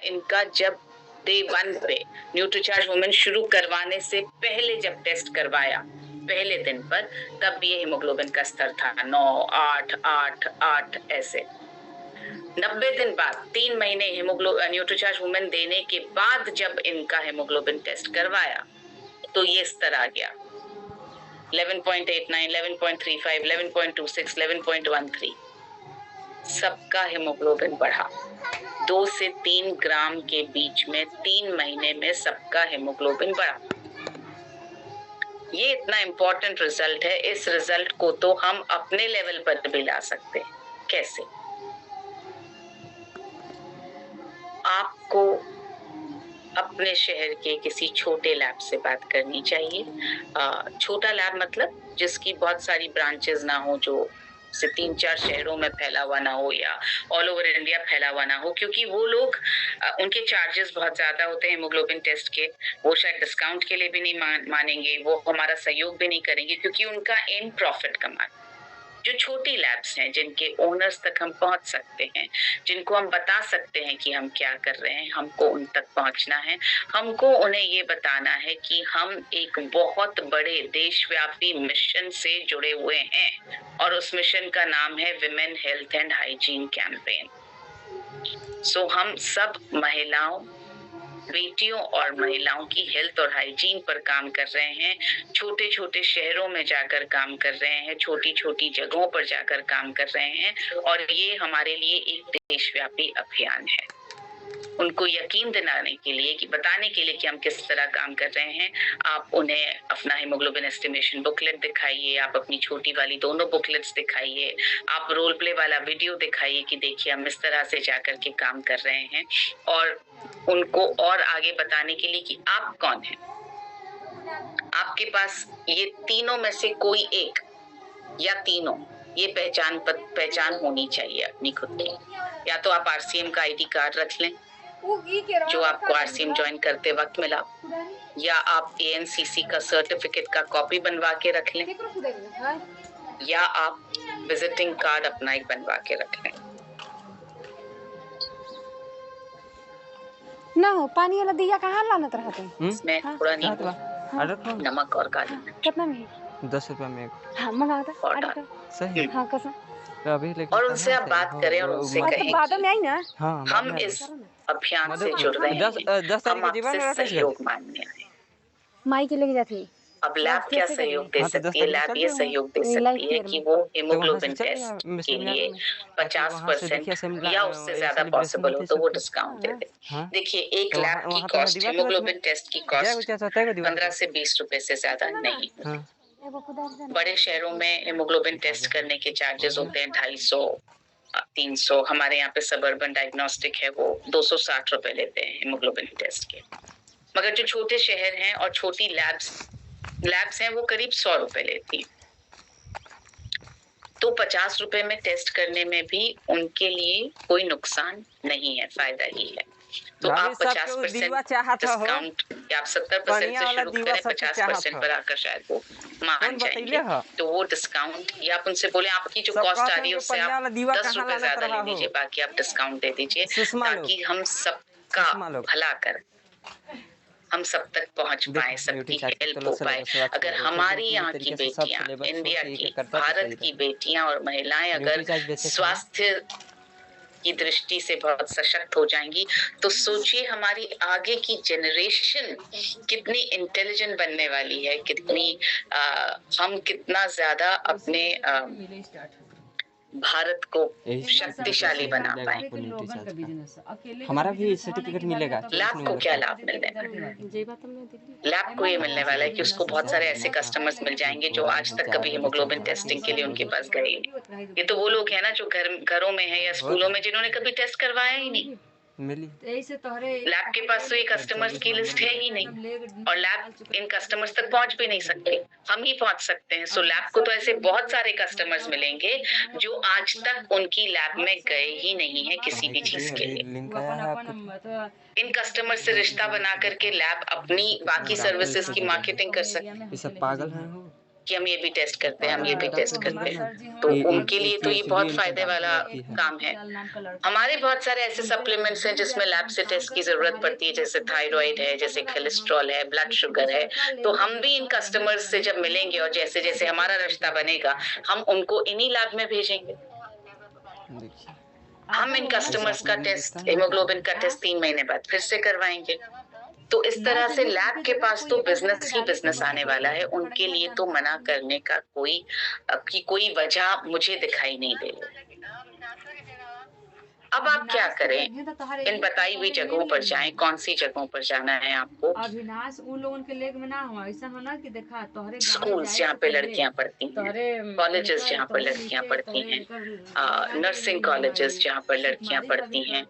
इनका जब डे 1 पे न्यूट्रीचार्ज वुमेन शुरू करवाने से पहले जब टेस्ट करवाया पहले दिन पर, तब ये हीमोग्लोबिन का स्तर था 9, 8, 8, 8 ऐसे। 90 दिन बाद 3 महीने न्यूट्रीचार्ज वुमेन देने के बाद जब इनका हीमोग्लोबिन टेस्ट करवाया तो ये स्तर आ गया 11.89, 11.35, 11.26, 11.13। सबका हीमोग्लोबिन बढ़ा 2 से 3 ग्राम के बीच में 3 महीने में सबका हीमोग्लोबिन बढ़ा। ये इतना इम्पोर्टेंट रिजल्ट है, इस रिजल्ट को तो हम अपने लेवल पर भी ला सकते हैं। कैसे? आपको अपने शहर के किसी छोटे लैब से बात करनी चाहिए। छोटा लैब मतलब जिसकी बहुत सारी ब्रांचेस ना हो, जो से 3-4 शहरों में फैला हुआ ना हो या ऑल ओवर इंडिया फैला हुआ ना हो, क्योंकि वो लोग उनके चार्जेस बहुत ज्यादा होते हैं हीमोग्लोबिन टेस्ट के। वो शायद डिस्काउंट के लिए भी नहीं मानेंगे, वो हमारा सहयोग भी नहीं करेंगे, क्योंकि उनका एम प्रॉफिट कमाना। जो छोटी लैब्स हैं जिनके ओनर्स तक हम पहुंच सकते हैं, जिनको हम बता सकते हैं कि हम क्या कर रहे हैं, हमको उन तक पहुंचना है। हमको उन्हें ये बताना है कि हम एक बहुत बड़े देशव्यापी मिशन से जुड़े हुए हैं और उस मिशन का नाम है women health and hygiene campaign. So हम सब महिलाओं, बेटियों और महिलाओं की हेल्थ और हाइजीन पर काम कर रहे हैं। छोटे छोटे शहरों में जाकर काम कर रहे हैं, छोटी छोटी जगहों पर जाकर काम कर रहे हैं, और ये हमारे लिए एक देशव्यापी अभियान है। उनको यकीन दिलाने के लिए, कि बताने के लिए कि हम किस तरह काम कर रहे हैं। आप उन्हें अपना हीमोग्लोबिन एस्टिमेशन बुकलेट दिखाइए, आप अपनी छोटी वाली दोनों बुकलेट्स दिखाइए, आप रोल प्ले वाला वीडियो दिखाइए कि देखिए हम इस तरह से जाकर के काम कर रहे हैं, और उनको और आगे बताने के लिए कि आप कौन हैं। आपके पास ये तीनों में से कोई एक या तीनों ये पहचान होनी चाहिए अपनी खुद की। या तो आप आरसीएम का आईडी कार्ड रख लें जो आपको आरसीएम ज्वाइन करते वक्त मिला, या आप एएनसीसी का सर्टिफिकेट का कॉपी बनवा के रख लें, या आप विजिटिंग कार्ड अपना एक बनवा के रख लें। ना हो पानी वाला दिया कहाँ लानत रहते हैं? इसमें थोड़ा नींबू, नमक और काली मिर्च। कितना में? 10 रुपया में एक। हाँ मंगा दो। और डाल। सही। हाँ कसम। तो अभी लेके और उनसे आप बात करें और उनसे कहें बाद में आई ना। हाँ, हम इस अभियान से जुड़ रहे हैं, 10 तारीख को जीवन आपसे सहयोग मांगने आए। माई के लेके जाती। अब लैब क्या सहयोग दे सकती है? लैब ये सहयोग दे सकती है कि वो हीमोग्लोबिन टेस्ट के लिए 50% या उससे ज्यादा पॉसिबल हो तो वो डिस्काउंट दे दे। देखिए, एक लैब की कॉस्ट, हीमोग्लोबिन टेस्ट की कॉस्ट 15 से 20 रुपए से ज्यादा नहीं। बड़े शहरों में हीमोग्लोबिन टेस्ट करने के चार्जेस होते हैं 250, 300। हमारे यहाँ पे सबअर्बन डायग्नोस्टिक है, वो 260 रुपए लेते हैं हीमोग्लोबिन टेस्ट के। मगर जो छोटे शहर हैं और छोटी लैब्स हैं, वो करीब 100 रुपए लेती। तो 50 रुपए में टेस्ट करने में भी उनके लिए कोई नुकसान नहीं है, फायदा ही है। तो आप 50% डिस्काउंट या आप 70% से शुरू करें, 50% पर आकर शायद वो मान जाएंगे। तो वो डिस्काउंट, या आप उनसे बोले आपकी जो कॉस्ट आ रही है उससे आप 10 रुपए ज्यादा ले लीजिए, बाकी आप डिस्काउंट दे दीजिए, ताकि हम सबका भला करें, हम सब तक पहुंच पाए, सबकी हेल्प हो पाए। अगर हमारी यहाँ की बेटियां, इंडिया की, भारत की बेटियां और महिलाएं अगर स्वास्थ्य की दृष्टि से बहुत सशक्त हो जाएंगी, तो सोचिए हमारी आगे की जनरेशन कितनी इंटेलिजेंट बनने वाली है, हम कितना ज्यादा अपने भारत को शक्तिशाली बना पाए। हमारा भी सर्टिफिकेट मिलेगा। लैब को क्या लाभ मिलने वाला है? लैब को ये मिलने वाला है कि उसको बहुत सारे ऐसे कस्टमर्स मिल जाएंगे जो आज तक कभी हीमोग्लोबिन टेस्टिंग के लिए उनके पास गए ही नहीं। ये तो वो लोग हैं ना जो घरों में है या स्कूलों में, जिन्होंने कभी टेस्ट करवाया ही नहीं। लैब के पास तो ये कस्टमर्स की लिस्ट है ही नहीं, और लैब इन कस्टमर्स तक पहुंच भी नहीं सकते, हम ही पहुंच सकते हैं। सो लैब को तो ऐसे बहुत सारे कस्टमर्स मिलेंगे जो आज तक उनकी लैब में गए ही नहीं है किसी भी चीज के लिए। इन कस्टमर्स से रिश्ता बना करके लैब अपनी बाकी सर्विसेज की मार्केटिंग कर सकते हैं। ये सब पागल हैं। कि हम ये भी टेस्ट करते हैं, हम ये भी टेस्ट करते हैं, तो उनके लिए तो ये बहुत फायदे वाला काम है। हमारे बहुत सारे ऐसे सप्लीमेंट्स हैं जिसमें लैब से टेस्ट की जरूरत पड़ती है, जैसे थायराइड है, जैसे कोलेस्ट्रॉल है, ब्लड शुगर है। तो हम भी इन कस्टमर्स से जब मिलेंगे और जैसे जैसे हमारा रिश्ता बनेगा, हम उनको इन्हीं लैब में भेजेंगे। देखिए हम इन कस्टमर्स का टेस्ट, हेमोग्लोबिन का टेस्ट 3 महीने बाद फिर से करवाएंगे। तो इस तरह से लैब के पास तो बिजनेस ही बिजनेस आने वाला है। उनके लिए तो मना करने का कोई वजह मुझे दिखाई नहीं दे रही। अब आप क्या करें, इन बताई हुई जगहों पर जाएं। कौन सी जगहों पर जाना है आपको? अविनाश उन लोगों के लेग में ना हो, ऐसा होना कि देखा तोहरे स्कूल्स जहाँ पे लड़कियां पढ़ती हैं, कॉलेजेस जहाँ पर लड़कियां पढ़ती हैं, नर्सिंग कॉलेजेस जहाँ पर लड़कियां पढ़ती हैं,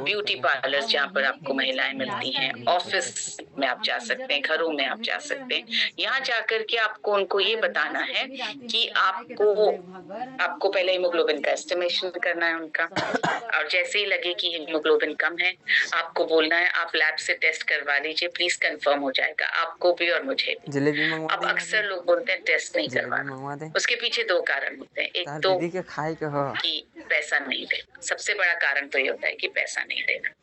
ब्यूटी पार्लर्स जहाँ पर आपको महिलाएं मिलती हैं, ऑफिस में आप जा सकते हैं, घरों में आप जा सकते हैं। यहाँ जाकर के आपको उनको ये बताना है कि आपको पहले हीमोग्लोबिन का एस्टिमेशन करना है उनका, और जैसे ही लगे कि हीमोग्लोबिन कम है, आपको बोलना है आप लैब से टेस्ट करवा लीजिए, प्लीज कंफर्म हो जाएगा आपको भी और मुझे भी। जलेबी मंगवा अब दें, अक्सर लोग बोलते हैं टेस्ट नहीं जलेबी करवाना। मंगवा दें। उसके पीछे 2 कारण होते हैं। एक तार तो दीदी के खाए के हो कि पैसा नहीं देना, सबसे बड़ा कारण तो ये होता है कि पैसा नहीं देना।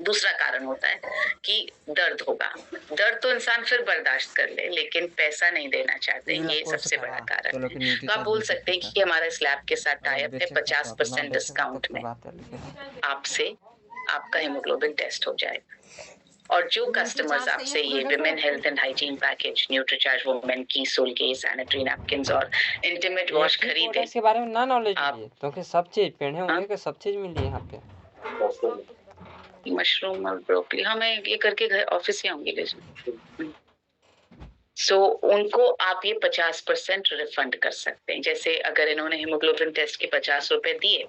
दूसरा कारण होता है कि दर्द होगा। दर्द तो इंसान फिर बर्दाश्त कर ले, लेकिन पैसा नहीं देना चाहते, ये सबसे बड़ा कारण है। तो आप बोल सकते हैं कि हमारे इस लैब के साथ टाइप है, 50% डिस्काउंट में आपसे आपका हीमोग्लोबिन टेस्ट हो जाएगा। और जो कस्टमर्स आपसे ये women health and hygiene package, Nutricharge women की सोलगे, सैनिटरी नैपकिंस और इंटीमेट वॉश खरीदे, इसके बारे में ना नॉलेज आप- है, तो कि सब चीज पहने हुए के सब चीज मिली यहाँ पे। मशरूम और ब्रोकली, हाँ मैं ये करके घर ऑफिस ही आऊंगी ले जाऊँ। सो उनको आप ये 50% रिफंड कर सकते हैं। जैसे अगर इन्होंने हीमोग्लोबिन टेस्ट के 50 रुपए दिए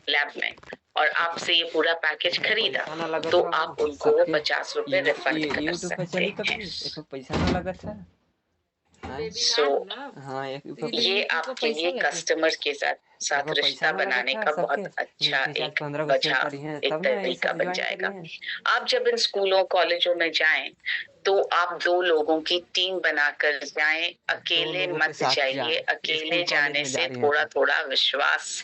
लैब में और आपसे ये पूरा पैकेज खरीदा, तो आप उनको 50 रुपए रिफंड कर सकते हैं। पैसा ना लगा था। सो हाँ ये आपके लिए कस्टमर के साथ रिश्ता बनाने का बहुत अच्छा एक वजह, एक तरीका बन जाएगा। आप जब इन स्कूलों कॉलेजों में जाएं तो आप 2 लोगों की टीम बनाकर जाएं, अकेले मत जाइए। अकेले जाने से थोड़ा थोड़ा विश्वास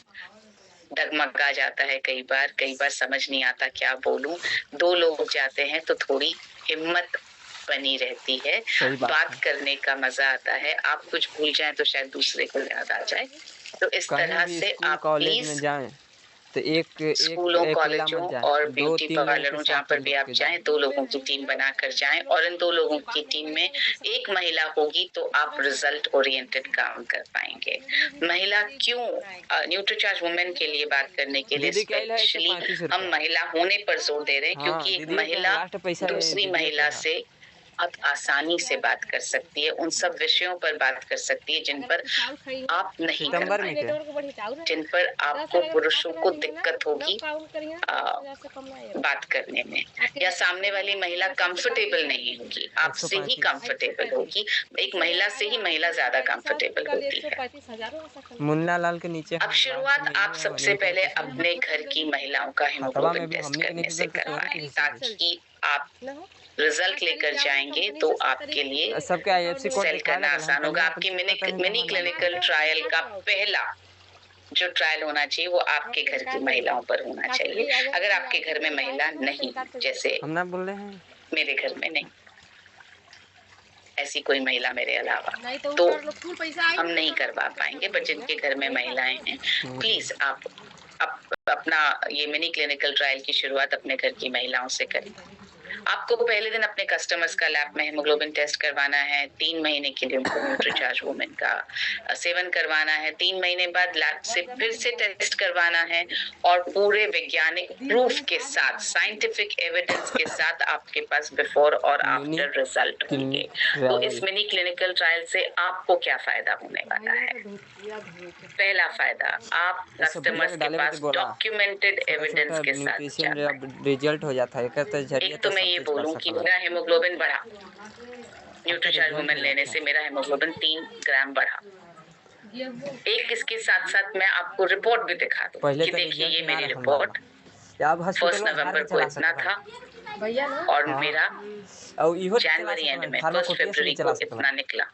डगमगा जाता है, कई बार समझ नहीं आता क्या बोलूं। 2 लोग जाते हैं तो थोड़ी हिम्मत बनी रहती है, बात करने का मजा आता है। आप कुछ भूल जाएं तो शायद दूसरे को याद आ जाए। तो इस तरह से आप प्लीज तो एक स्कूलों, कॉलेजों और ब्यूटी पार्लरों जहाँ पर भी आप जाएं, 2 लोगों की टीम बनाकर जाएं, और इन 2 लोगों की टीम में एक महिला होगी तो आप रिजल्ट ओरिएंटेड काम कर पाएंगे। महिला क्यों, न्यूट्रीचार्ज वुमेन के लिए बात करने के लिए स्पेशली हम महिला होने पर जोर दे रहे हैं, क्योंकि एक महिला दूसरी महिला से बहुत आसानी से बात कर सकती है, उन सब विषयों पर बात कर सकती है जिन पर आप नहीं कर पाएंगे, जिन पर आपको पुरुषों को दिक्कत होगी बात करने में, या सामने वाली महिला कंफर्टेबल नहीं होगी, आपसे ही कंफर्टेबल होगी। एक महिला से ही महिला ज्यादा कंफर्टेबल होती है। मुन्ना लाल के नीचे अब शुरुआत आप सबसे पहले अपने घर की महिलाओं का हीमोग्लोबिन टेस्ट करने से करवाएं, ताकि आप रिजल्ट लेकर जाएंगे तो आपके लिए सबके आईएफसी कोड सेल करना आसान होगा। आपकी मिनी क्लिनिकल ट्रायल का पहला जो ट्रायल होना चाहिए वो आपके घर की महिलाओं पर होना चाहिए। अगर आपके घर में महिला नहीं, जैसे हम ना बोल रहे हैं, मेरे घर में नहीं, ऐसी कोई महिला मेरे अलावा, तो हम नहीं करवा पाएंगे। बट जिनके घर में महिलाएं हैं, प्लीज आप अपना ये मिनी क्लिनिकल ट्रायल की शुरुआत अपने घर की महिलाओं से करें। आपको पहले दिन अपने कस्टमर्स का लैब में हीमोग्लोबिन टेस्ट करवाना है। 3 महीने के लिए उनको न्यूट्रीचार्ज वुमेन का सेवन करवाना है। 3 महीने बाद लैब से फिर से टेस्ट करवाना है, और पूरे वैज्ञानिक प्रूफ के साथ, साइंटिफिक एविडेंस के साथ आपके पास बिफोर और आफ्टर रिजल्ट होंगे। तो इस मिनी क्लिनिकल ट्रायल से आपको क्या फायदा होने वाला है? पहला फायदा, आप कस्टमर्स के पास डॉक्यूमेंटेड एविडेंस के साथ रिजल्ट हो जाता है। एक तो मैं ये बोलूं कि मेरा हेमोग्लोबिन बढ़ा, न्यूट्रीचार्ज वुमेन लेने से मेरा हेमोग्लोबिन 3 ग्राम बढ़ा। एक इसके साथ साथ मैं आपको रिपोर्ट भी दिखा दूं कि देखिए ये मेरी रिपोर्ट 1 नवंबर को इतना था, और मेरा जनवरी एंड में 1 फरवरी को इतना निकला।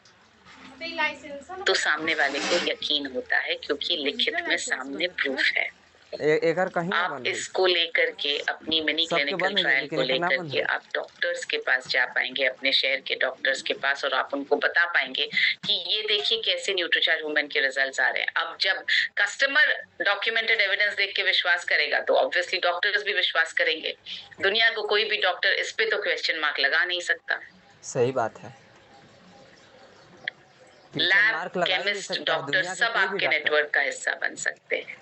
तो सामने वाले को यकीन होता है क्योंकि लिखित में सामने प्रूफ है। एक कहीं ना आप बंद हुई। इसको लेकर के अपनी मिनी सबके क्लिनिकल बंद हो गए, ट्रायल लेकिन को एक ना लेकर बंद के हुई। आप डॉक्टर्स के पास जा पाएंगे, अपने शहर के डॉक्टर्स के पास, और आप उनको बता पाएंगे कि ये देखिए कैसे न्यूट्रीचार्ज वुमेन के रिजल्ट्स आ रहे हैं। अब जब कस्टमर डॉक्यूमेंटेड एविडेंस देख के विश्वास करेगा तो ऑब्वियसली डॉक्टर्स भी विश्वास करेंगे। दुनिया को कोई भी डॉक्टर इस पे तो क्वेश्चन मार्क लगा नहीं सकता। सही बात है। लैब, केमिस्ट, डॉक्टर सब आपके नेटवर्क का हिस्सा बन सकते हैं।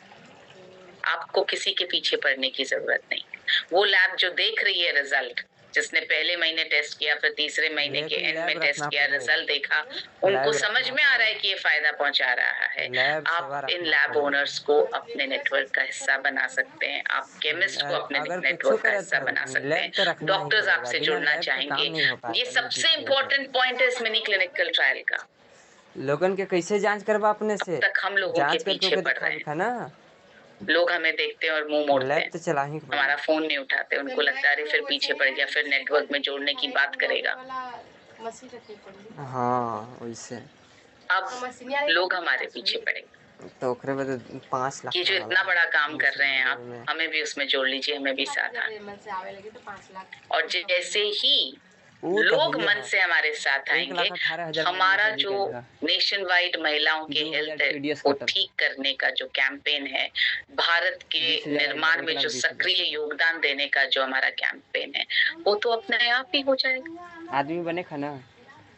आपको किसी के पीछे पड़ने की जरूरत नहीं। वो लैब जो देख रही है रिजल्ट, जिसने पहले महीने टेस्ट किया, फिर तीसरे महीने के एंड में टेस्ट किया, रिजल्ट देखा, उनको समझ में आ रहा है कि ये फायदा पहुंचा रहा है। आप इन लैब ओनर्स को अपने नेटवर्क का हिस्सा बना सकते हैं, आप केमिस्ट को अपने नेटवर्क का हिस्सा बना सकते हैं, डॉक्टर्स आपसे जुड़ना चाहेंगे। ये सबसे इम्पोर्टेंट पॉइंट है इस मिनी क्लिनिकल ट्रायल का। लोगन के कैसे जांच करवा अपने से? अब तक हम लोगों के पीछे पड़ रहे हैं ना। लोग हमें देखते हैं और मुंह मोड़ते हैं, तो चला ही हमारा फोन नहीं उठाते, उनको लगता है फिर पीछे पड़ गया, फिर नेटवर्क में जोड़ने की बात करेगा। हाँ वैसे अब लोग हमारे पीछे पड़ेंगे तो 5 लाख कि जो इतना बड़ा काम कर रहे हैं आप, हमें भी उसमें जोड़ लीजिए, हमें भी साथ आना। और जैसे ही लोग मन से हमारे साथ आएंगे, हमारा जो नेशन वाइड महिलाओं के हेल्थ को ठीक करने का जो कैंपेन है, भारत के निर्माण में जो सक्रिय योगदान देने का जो हमारा कैंपेन है, वो तो अपने आप ही हो जाएगा। आदमी बने खाना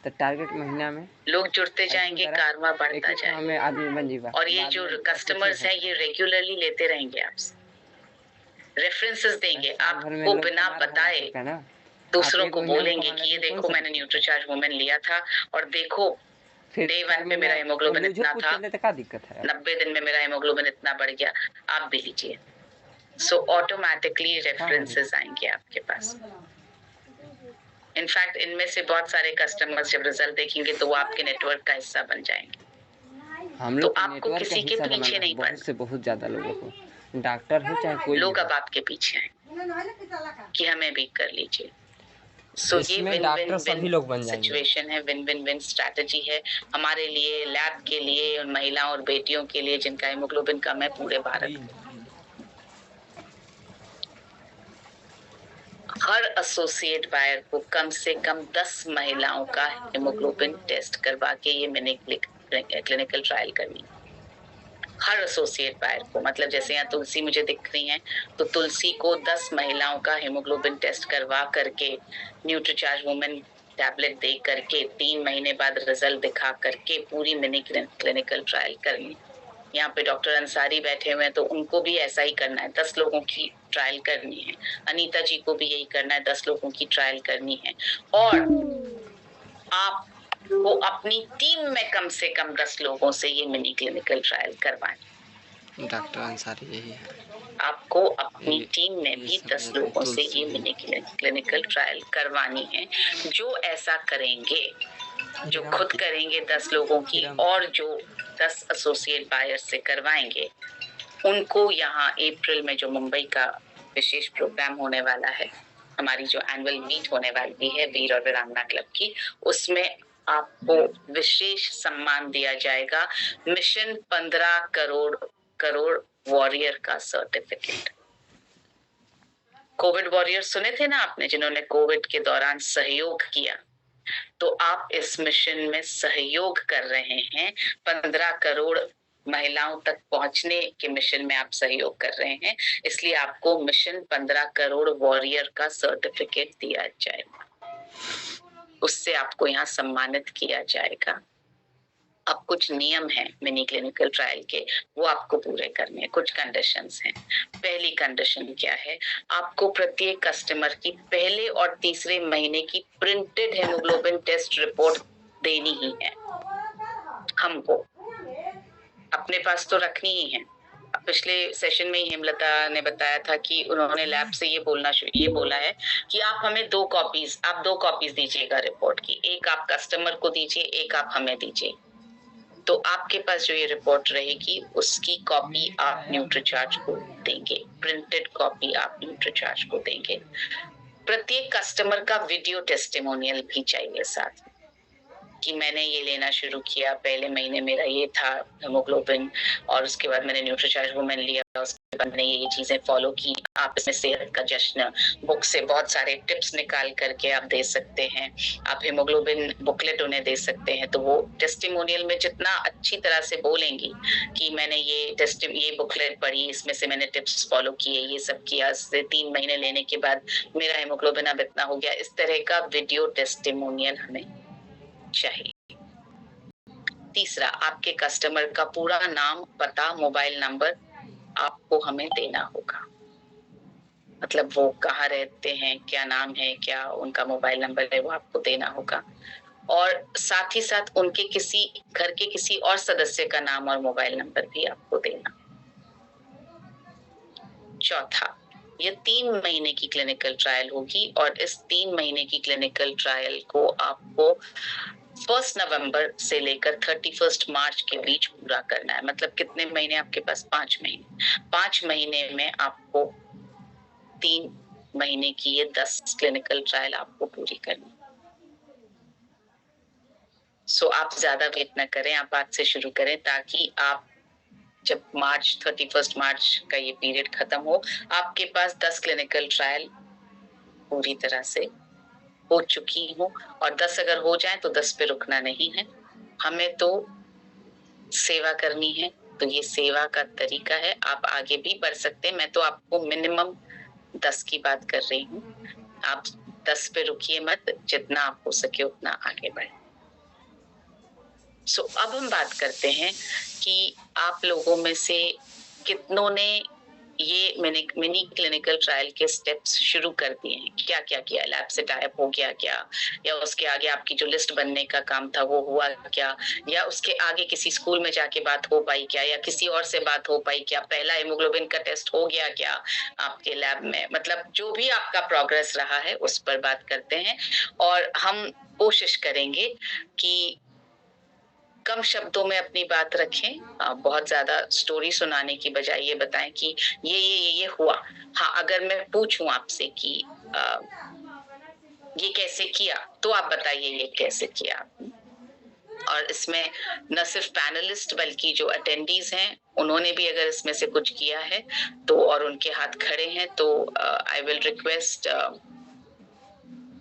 तो टारगेट महीना में लोग जुड़ते जाएंगे, कारवा बढ़ता जाएगा, आदमी बन जीवा। और ये जो कस्टमर्स हैं ये रेगुलरली लेते रहेंगे आपसे, रेफरेंसेस देंगे, आपको बिना बताए दूसरों को बोलेंगे कि ये देखो मैंने न्यूट्रीचार्ज वुमेन लिया था, और देखो डे 1 पे मेरा हेमोग्लोबिन इतना था, 90 दिन में मेरा हेमोग्लोबिन इतना बढ़ गया, आप भी लीजिए। सो ऑटोमेटिकली रेफरेंसेस आएंगे आपके पास। इनफैक्ट इनमें से बहुत सारे कस्टमर्स जब रिजल्ट देखेंगे तो वो आपके नेटवर्क का हिस्सा बन जाएंगे। हम तो आपको किसी के पीछे नहीं पड़ना। से बहुत ज्यादा लोगों को, डॉक्टर हो चाहे कोई, लोग अब आपके पीछे हैं कि हमें भी कर लीजिए। सो ये विन विन विन सिचुएशन है, विन विन विन स्ट्रैटेजी है हमारे लिए, लैब के लिए, उन महिलाओं और बेटियों के लिए जिनका हेमोग्लोबिन कम है पूरे भारत में। हर एसोसिएट बायर को कम से कम 10 महिलाओं का हेमोग्लोबिन टेस्ट करवा के ये मिनी क्लिनिकल ट्रायल करनी। हर एसोसिएट बायर को, मतलब जैसे यहाँ तुलसी मुझे दिख रही हैं, तो तुलसी को 10 महिलाओं का हेमोग्लोबिन टेस्ट करवा करके न्यूट्रीचार्ज वुमेन टैबलेट दे करके 3 महीने बाद रिजल्ट दिखा करके पूरी मिनी क्लिनिकल ट्रायल करनी। यहाँ पे डॉक्टर अंसारी बैठे हुए हैं तो उनको भी ऐसा ही करना है, 10 लोगों की ट्रायल करनी है। अनीता जी को भी यही करना है, 10 लोगों की ट्रायल करनी है। और आप वो अपनी टीम में कम से कम 10 लोगों से ये मिनी क्लिनिकल ट्रायल करवाएं। डॉक्टर अंसारी यही है। आपको अपनी टीम में भी 10 लोगों से ये मिनी क्लिनिकल ट्रायल करवानी है। जो ऐसा करेंगे, जो खुद करेंगे 10 लोगों की, और जो 10 एसोसिएट बायर से करवाएंगे, उनको यहाँ अप्रैल में जो मुंबई का विशेष प्रोग्राम होने वाला है, हमारी जो एनुअल मीट होने वाली है वीर और वीरांगना क्लब की, उसमें आपको विशेष सम्मान दिया जाएगा, मिशन 15 करोड़ वॉरियर का सर्टिफिकेट। कोविड वॉरियर सुने थे ना आपने, जिन्होंने कोविड के दौरान सहयोग किया, तो आप इस मिशन में सहयोग कर रहे हैं। 15 करोड़ महिलाओं तक पहुंचने के मिशन में आप सहयोग कर रहे हैं, इसलिए आपको मिशन 15 करोड़ वॉरियर का सर्टिफिकेट दिया जाएगा, उससे आपको यहाँ सम्मानित किया जाएगा। अब कुछ नियम हैं मिनी क्लिनिकल ट्रायल के, वो आपको पूरे करने हैं, कुछ कंडीशंस हैं। पहली कंडीशन क्या है, आपको प्रत्येक कस्टमर की पहले और तीसरे महीने की प्रिंटेड हेमोग्लोबिन टेस्ट रिपोर्ट देनी ही है। हमको अपने पास तो रखनी ही है। पिछले सेशन में ही हेमलता ने बताया था कि उन्होंने लैब से ये बोला है कि आप हमें 2 कॉपीज दीजिएगा रिपोर्ट की, एक आप कस्टमर को दीजिए, एक आप हमें दीजिए। तो आपके पास जो ये रिपोर्ट रहेगी उसकी कॉपी आप न्यूट्रीचार्ज को देंगे, प्रिंटेड कॉपी आप न्यूट्रीचार्ज को देंगे। प्रत्येक कस्टमर का वीडियो टेस्टिमोनियल भी चाहिए साथ में। कि मैंने ये लेना शुरू किया, पहले महीने मेरा ये था हेमोग्लोबिन, और उसके बाद मैंने न्यूट्रीचार्ज वुमेन लिया, उसके बाद मैंने ये चीजें फॉलो की। आप इसमें सेहत का जश्न बुक से बहुत सारे टिप्स निकाल करके आप दे सकते हैं। आप हेमोग्लोबिन बुकलेट उन्हें दे सकते हैं, तो वो टेस्टिमोनियल में जितना अच्छी तरह से बोलेंगी कि मैंने ये बुकलेट पढ़ी, इसमें से मैंने टिप्स फॉलो किए, ये सब किया, इससे 3 महीने लेने के बाद मेरा हेमोग्लोबिन अब इतना हो गया, इस तरह का वीडियो टेस्टिमोनियल हमें चाहिए। तीसरा, आपके कस्टमर का पूरा नाम, पता, मोबाइल नंबर आपको हमें देना होगा। मतलब वो कहाँ रहते हैं, क्या नाम है, क्या उनका मोबाइल नंबर है, वो आपको देना होगा। और साथ ही साथ उनके घर के किसी और सदस्य का नाम और मोबाइल नंबर भी आपको देना। चौथा, ये 3 महीने की क्लिनिकल ट्रायल होगी, और इस 3 महीने की क्लिनिकल ट्रायल को आपको 1 नवंबर से लेकर 31 मार्च के बीच पूरा करना है। मतलब कितने महीने आपके पास? 5 महीने। 5 महीने में आपको 3 महीने की ये 10 क्लिनिकल ट्रायल आपको पूरी करनी। सो आप ज्यादा वेट न करें, आप आज से शुरू करें, ताकि आप जब 31 मार्च का ये पीरियड खत्म हो, आपके पास 10 क्लिनिकल ट्रायल पूरी तरह से हो चुकी हो। और 10 अगर हो जाए तो 10 पे रुकना नहीं है, हमें तो सेवा करनी है। तो ये सेवा का तरीका है, आप आगे भी बढ़ सकते हैं। मैं तो आपको मिनिमम 10 की बात कर रही हूँ, आप 10 पे रुकिए मत, जितना आप हो सके उतना आगे बढ़े। सो अब हम बात करते हैं कि आप लोगों में से कितनों ने ये मिनी क्लिनिकल ट्रायल के स्टेप्स शुरू कर दिए हैं। क्या क्या किया? लैब से टाइप हो गया क्या, या उसके आगे आपकी जो लिस्ट बनने का काम था वो हुआ क्या, या उसके आगे किसी स्कूल में जाके बात हो पाई क्या, या किसी और से बात हो पाई क्या, पहला हेमोग्लोबिन का टेस्ट हो गया क्या आपके लैब में? मतलब जो भी आपका प्रोग्रेस रहा है उस पर बात करते हैं, और हम कोशिश करेंगे कि कम शब्दों में अपनी बात रखें। बहुत ज्यादा स्टोरी सुनाने की बजाय ये बताएं कि ये हुआ। हाँ, अगर मैं पूछूं आपसे कि ये कैसे किया, तो आप बताइए ये कैसे किया। और इसमें न सिर्फ पैनलिस्ट बल्कि जो अटेंडीज हैं उन्होंने भी अगर इसमें से कुछ किया है तो, और उनके हाथ खड़े हैं, तो आई विल रिक्वेस्ट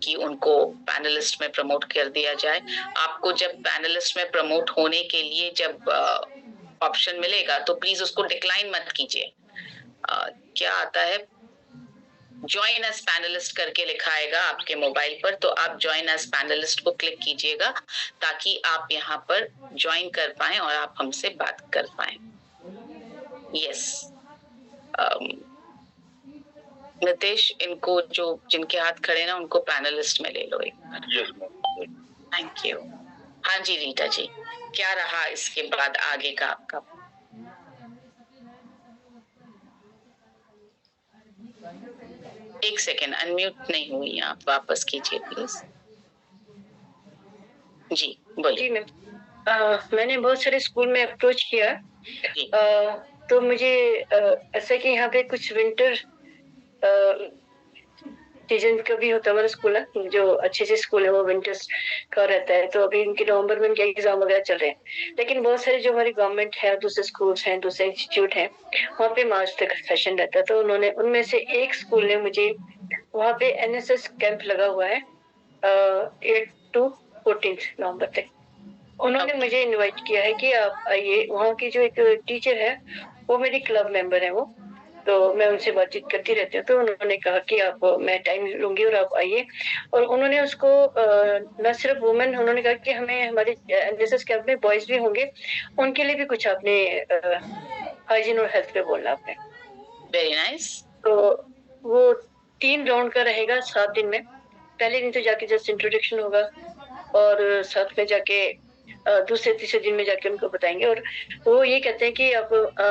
कि उनको पैनलिस्ट में प्रमोट कर दिया जाए। आपको जब पैनलिस्ट में प्रमोट होने के लिए जब ऑप्शन मिलेगा तो प्लीज उसको डिक्लाइन मत कीजिए। क्या आता है, ज्वाइन एज पैनलिस्ट करके लिखा आएगा आपके मोबाइल पर, तो आप ज्वाइन एज पैनलिस्ट को क्लिक कीजिएगा ताकि आप यहाँ पर ज्वाइन कर पाएं और आप हमसे बात कर पाएं। यस, नितेश, इनको जो जिनके हाथ खड़े ना उनको पैनलिस्ट में ले लो एक बार। Yes ma'am, thank you. हाँ जी रीटा जी, क्या रहा इसके बाद आगे का आपका? एक सेकेंड, अनम्यूट नहीं हुई, आप वापस कीजिए प्लीज। जी बोलिए। जी मैम, मैंने बहुत सारे स्कूल में अप्रोच किया। तो मुझे ऐसा कि यहाँ पे कुछ विंटर सीजन का भी होता है हमारा स्कूल है, जो अच्छे स्कूल है वो विंटर्स का रहता है। तो अभी इनके नवंबर में इनके एग्जाम वगैरह चल रहे हैं, लेकिन बहुत सारे जो हमारी गवर्नमेंट है, दूसरे स्कूल्स हैं, दूसरे इंस्टीट्यूट हैं, वहाँ पे मार्च तक सेशन रहता है। तो उन्होंने उनमें से एक स्कूल ने मुझे, वहाँ पे NSS कैंप लगा हुआ है 8 to 14 नवंबर तक, उन्होंने मुझे इनवाइट किया है कि आप आइए। वहाँ की जो एक टीचर है वो मेरी क्लब मेंबर है, वो तो मैं उनसे बातचीत करती रहती हूँ। तो उन्होंने कहा कि आप, मैं टाइम लूंगी और आप आइए। और उन्होंने उसको न सिर्फ वुमेन, उन्होंने कहा कि हमें हमारे NSS कैंप में बॉयज भी होंगे, उनके लिए भी कुछ आपने हाइजीन और हेल्थ पे बोलना आपने। Very nice. तो वो 3 राउंड का रहेगा 7 दिन में। पहले दिन तो जाके जस्ट इंट्रोडक्शन होगा, और साथ में जाके दूसरे तीसरे दिन में जाके उनको बताएंगे। और वो ये कहते हैं कि आप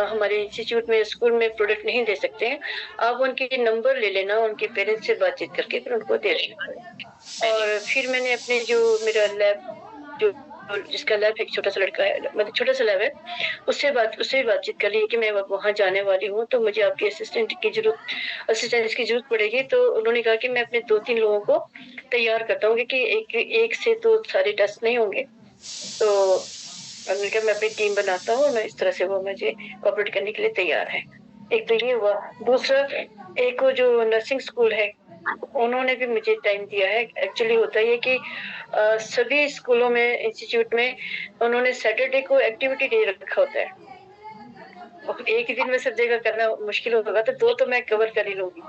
हमारे इंस्टीट्यूट में, स्कूल में प्रोडक्ट नहीं दे सकते हैं, आप उनके नंबर ले लेना, उनके पेरेंट्स से बातचीत करके फिर उनको दे देना। और फिर मैंने अपने जो मेरा लैब, जो जिसका लैब एक छोटा सा लड़का है, मतलब छोटा सा लैब है, उससे भी बातचीत कर ली कि मैं वहाँ जाने वाली हूँ, तो मुझे आपकी असिस्टेंट की जरूरत पड़ेगी। तो उन्होंने कहा कि मैं अपने 2-3 लोगों को तैयार करता हूँ, क्योंकि एक से तो सारे टेस्ट नहीं होंगे, तो मैंने कहा मैं अपनी टीम बनाता हूँ ना, इस तरह से वो मुझे कोऑपरेट करने के लिए तैयार है। एक तो ये हुआ। दूसरा, एक वो जो नर्सिंग स्कूल है, उन्होंने भी मुझे टाइम दिया है। एक्चुअली होता है कि सभी स्कूलों में, इंस्टीट्यूट में उन्होंने सैटरडे को एक्टिविटी डे रखा होता है। और एक ही दिन में सब जगह करना मुश्किल होगा, तो 2 तो मैं कवर कर ही लूंगी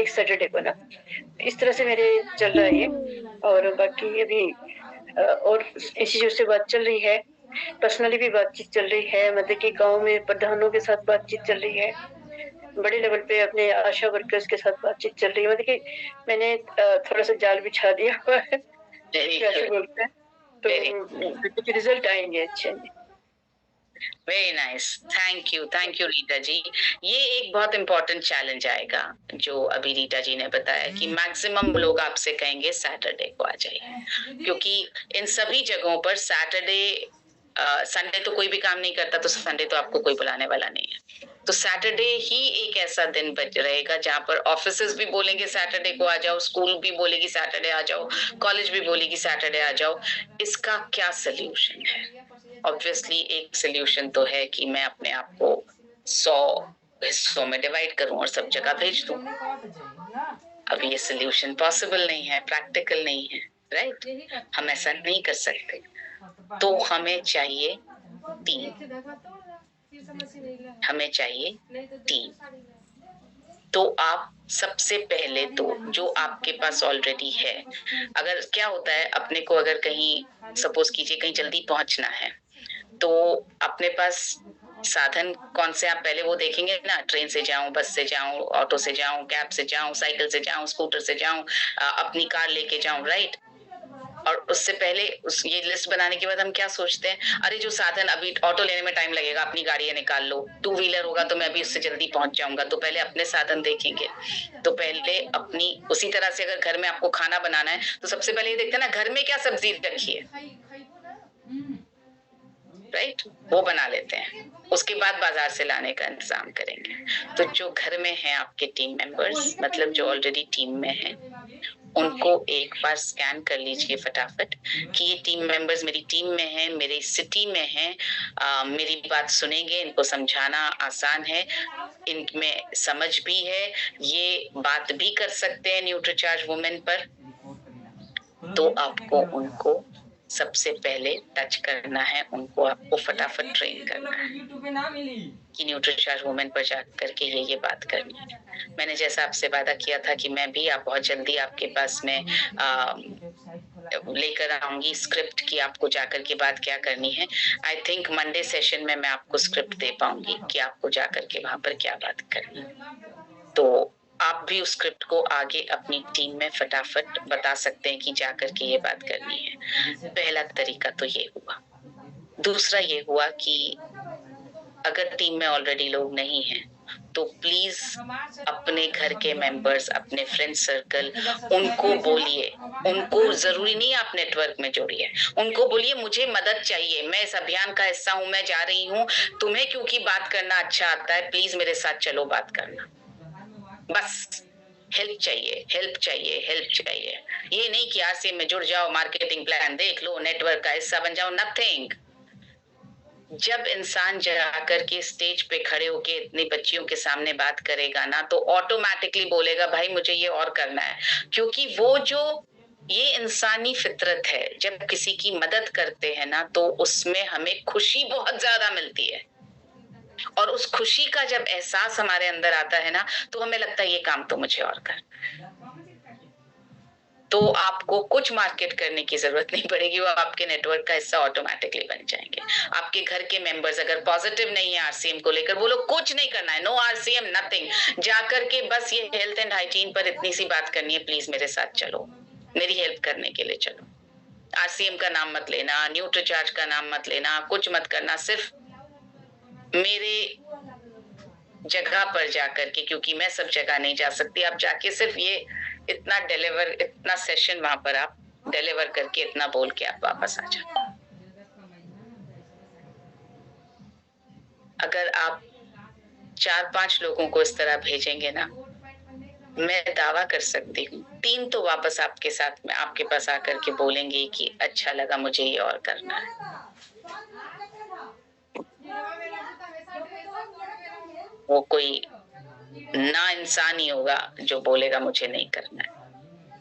एक सैटरडे को ना। इस तरह से मेरे चल रहा है ये। और बाकी अभी और इंस्टीट्यूट से बात चल रही है, पर्सनली भी बातचीत चल रही है, मतलब कि गांव में प्रधानों के साथ बातचीत चल रही है, बड़े लेवल पे अपने आशा वर्कर्स के साथ बातचीत चल रही है। मतलब कि मैंने थोड़ा सा जाल बिछा दिया हुआ है, कैसे बोलते हैं, तो रिजल्ट आएंगे अच्छे। Very nice, thank you Rita ji. ये एक बहुत इंपॉर्टेंट चैलेंज आएगा जो अभी रीटा जी ने बताया कि मैक्सिमम लोग आपसे कहेंगे सैटरडे को आ जाइए, क्योंकि इन सभी जगहों पर सैटरडे, संडे तो कोई भी काम नहीं करता, तो संडे तो आपको कोई बुलाने वाला नहीं है। तो सैटरडे ही एक ऐसा दिन बच रहेगा जहां पर ऑफिसेस भी बोलेंगे सैटरडे को आ जाओ, स्कूल भी बोलेगी सैटरडे आ जाओ, कॉलेज भी बोलेगी सैटरडे आ जाओ। इसका क्या सोल्यूशन है? ऑब्वियसली एक सोल्यूशन तो है कि मैं अपने आप को 100 हिस्सों में डिवाइड करूं और सब जगह भेज दूं। अब ये सोल्यूशन पॉसिबल नहीं है, प्रैक्टिकल नहीं है, राइट? हम ऐसा नहीं कर सकते। तो हमें चाहिए टीम, हमें चाहिए टीम। तो आप सबसे पहले तो जो आपके पास ऑलरेडी है, अगर क्या होता है अपने को, अगर कहीं सपोज कीजिए कहीं जल्दी पहुंचना है, तो अपने पास साधन कौन से आप पहले वो देखेंगे ना, ट्रेन से जाऊं, बस से जाऊं, ऑटो से जाऊं, कैब से जाऊं, साइकिल से जाऊं, स्कूटर से जाऊं, अपनी कार लेके जाऊं, राइट? और उससे पहले ये लिस्ट बनाने के बाद हम क्या सोचते हैं, अरे जो साधन, अभी ऑटो लेने में टाइम लगेगा, अपनी गाड़ी निकाल लो, 2 व्हीलर होगा तो मैं अभी उससे जल्दी पहुंच जाऊंगा। तो पहले अपने साधन देखेंगे। तो पहले अपनी, उसी तरह से अगर घर में आपको खाना बनाना है तो सबसे पहले ये देखते हैं ना घर में क्या सब्जी रखी है, राइट? वो बना लेते हैं, उसके बाद बाजार से लाने का इंतजाम करेंगे। तो जो घर में है आपके टीम मेंबर्स, मतलब जो ऑलरेडी टीम में है, उनको एक बार स्कैन कर लीजिए फटाफट कि ये टीम मेंबर्स मेरी टीम में हैं, मेरी सिटी में हैं, मेरी बात सुनेंगे, इनको समझाना आसान है, इनमें समझ भी है, ये बात भी कर सकते हैं न्यूट्रीचार्ज वुमेन पर। तो आपको उनको सबसे पहले टच करना है, उनको आपको फटाफट ट्रेन करना है कि न्यूट्रीचार्ज वुमेन पर जाकर के ये बात करनी है। मैंने जैसा आपसे वादा किया था कि मैं भी आप बहुत जल्दी आपके पास में लेकर आऊंगी स्क्रिप्ट की आपको जाकर के बात क्या करनी है। आई थिंक मंडे सेशन में मैं आपको स्क्रिप्ट दे पाऊंगी कि आपको जाकर के वहां पर क्या बात करनी है। तो आप भी उस स्क्रिप्ट को आगे अपनी टीम में फटाफट बता सकते हैं कि जाकर के ये बात करनी है। पहला तरीका तो ये हुआ। दूसरा ये हुआ कि अगर टीम में ऑलरेडी लोग नहीं हैं तो प्लीज अपने घर के मेंबर्स, अपने फ्रेंड सर्कल, उनको बोलिए, उनको जरूरी नहीं आप नेटवर्क में जोड़िए, उनको बोलिए मुझे मदद चाहिए, मैं इस अभियान का हिस्सा हूं, मैं जा रही हूं, तुम्हें क्योंकि बात करना अच्छा आता है, प्लीज मेरे साथ चलो बात करना। बस हेल्प चाहिए, हेल्प चाहिए, हेल्प चाहिए। ये नहीं कि आरसीएम में जुड़ जाओ, मार्केटिंग प्लान देख लो, नेटवर्क का हिस्सा बन जाओ, नथिंग। जब इंसान जाकर के स्टेज पे खड़े होके इतनी बच्चियों के सामने बात करेगा ना, तो ऑटोमेटिकली बोलेगा भाई मुझे ये और करना है, क्योंकि वो जो ये इंसानी फितरत है, जब किसी की मदद करते हैं ना तो उसमें हमें खुशी बहुत ज्यादा मिलती है, और उस खुशी का जब एहसास हमारे अंदर आता है ना तो हमें लगता है ये काम तो मुझे और करना। तो आपको कुछ मार्केट करने की जरूरत नहीं पड़ेगी, वो आपके नेटवर्क का हिस्सा ऑटोमेटिकली बन जाएंगे। आपके घर के मेंबर्स अगर पॉजिटिव नहीं है आरसीएम को लेकर, बोलो कुछ नहीं करना है, नो आरसीएम नथिंग, जाकर के बस ये हेल्थ एंड हाइजीन पर इतनी सी बात करनी है, प्लीज मेरे साथ चलो, मेरी हेल्प करने के लिए चलो। आरसीएम का नाम मत लेना, न्यूट्रीचार्ज का नाम मत लेना, कुछ मत करना, सिर्फ मेरे जगह पर जाकर के, क्योंकि मैं सब जगह नहीं जा सकती, आप जाके सिर्फ ये इतना सेशन वहां पर आप डिलीवर करके इतना बोल के आप वापस आ जाओ। अगर आप 4-5 लोगों को इस तरह भेजेंगे ना मैं दावा कर सकती हूँ 3 तो वापस आपके साथ में आपके पास आकर के बोलेंगे कि अच्छा लगा, मुझे ये और करना है। वो कोई ना इंसान ही होगा जो बोलेगा मुझे नहीं करना है।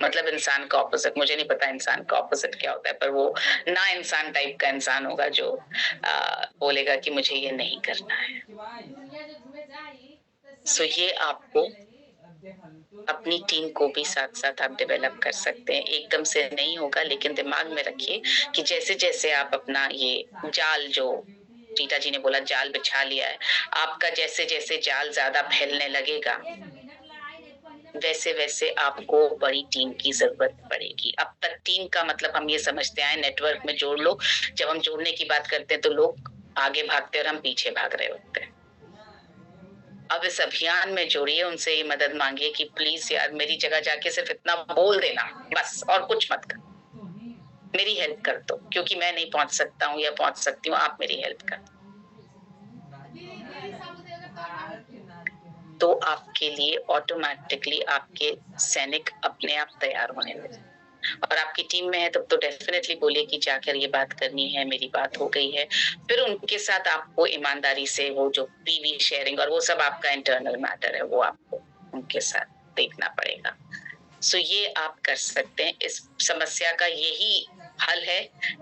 मतलब इंसान का ऑपोजिट, मुझे नहीं पता इंसान का ऑपोजिट क्या होता है, पर वो ना इंसान टाइप का इंसान होगा जो बोलेगा कि मुझे ये नहीं करना है। सो ये आपको अपनी टीम को भी साथ साथ आप डेवलप कर सकते हैं। एकदम से नहीं होगा, लेकिन दिमाग में रखिए कि जैसे जैसे आप अपना ये जाल, जो रीटा जी ने बोला जाल बिछा लिया है, आपका जैसे जैसे जाल ज्यादा फैलने लगेगा वैसे वैसे आपको बड़ी टीम की जरूरत पड़ेगी। अब तक टीम का मतलब हम ये समझते आए नेटवर्क में जोड़ लो। जब हम जोड़ने की बात करते हैं तो लोग आगे भागते और हम पीछे भाग रहे होते हैं। अब इस अभियान में जोड़िए, उनसे ये मदद मांगिए कि प्लीज यार मेरी जगह जाके सिर्फ इतना बोल देना बस, और कुछ मत कर, मेरी हेल्प कर दो, क्योंकि मैं नहीं पहुंच सकता हूँ या पहुंच सकती हूँ, आप मेरी हेल्प कर। तो आपके लिए ऑटोमेटिकली आपके सैनिक अपने आप तैयार होने लगे। और आपकी टीम में है तब तो डेफिनेटली बोलिए कि जाकर ये बात करनी है, मेरी बात हो गई है। फिर उनके साथ आपको ईमानदारी से वो जो पीवी शेयरिंग और वो सब आपका इंटरनल मैटर है, वो आपको उनके साथ देखना पड़ेगा। सो ये आप कर सकते हैं। इस समस्या का यही हल है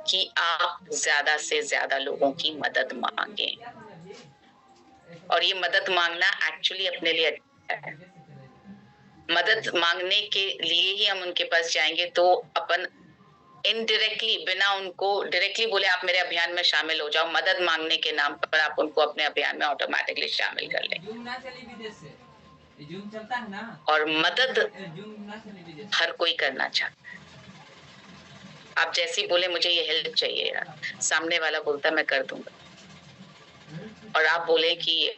कि आप ज्यादा से ज्यादा लोगों की मदद मांगे। और ये मदद मांगना एक्चुअली अपने लिए अच्छा है। मदद मांगने के लिए ही हम उनके पास जाएंगे तो अपन इनडायरेक्टली, बिना उनको डायरेक्टली बोले आप मेरे अभियान में शामिल हो जाओ, मदद मांगने के नाम पर आप उनको अपने अभियान में ऑटोमेटिकली शामिल कर लें। और मदद हर कोई करना चाहता है। आप जैसे ही बोले मुझे ये हेल्प चाहिए यार, सामने वाला बोलता मैं कर दूंगा। और आप बोले कि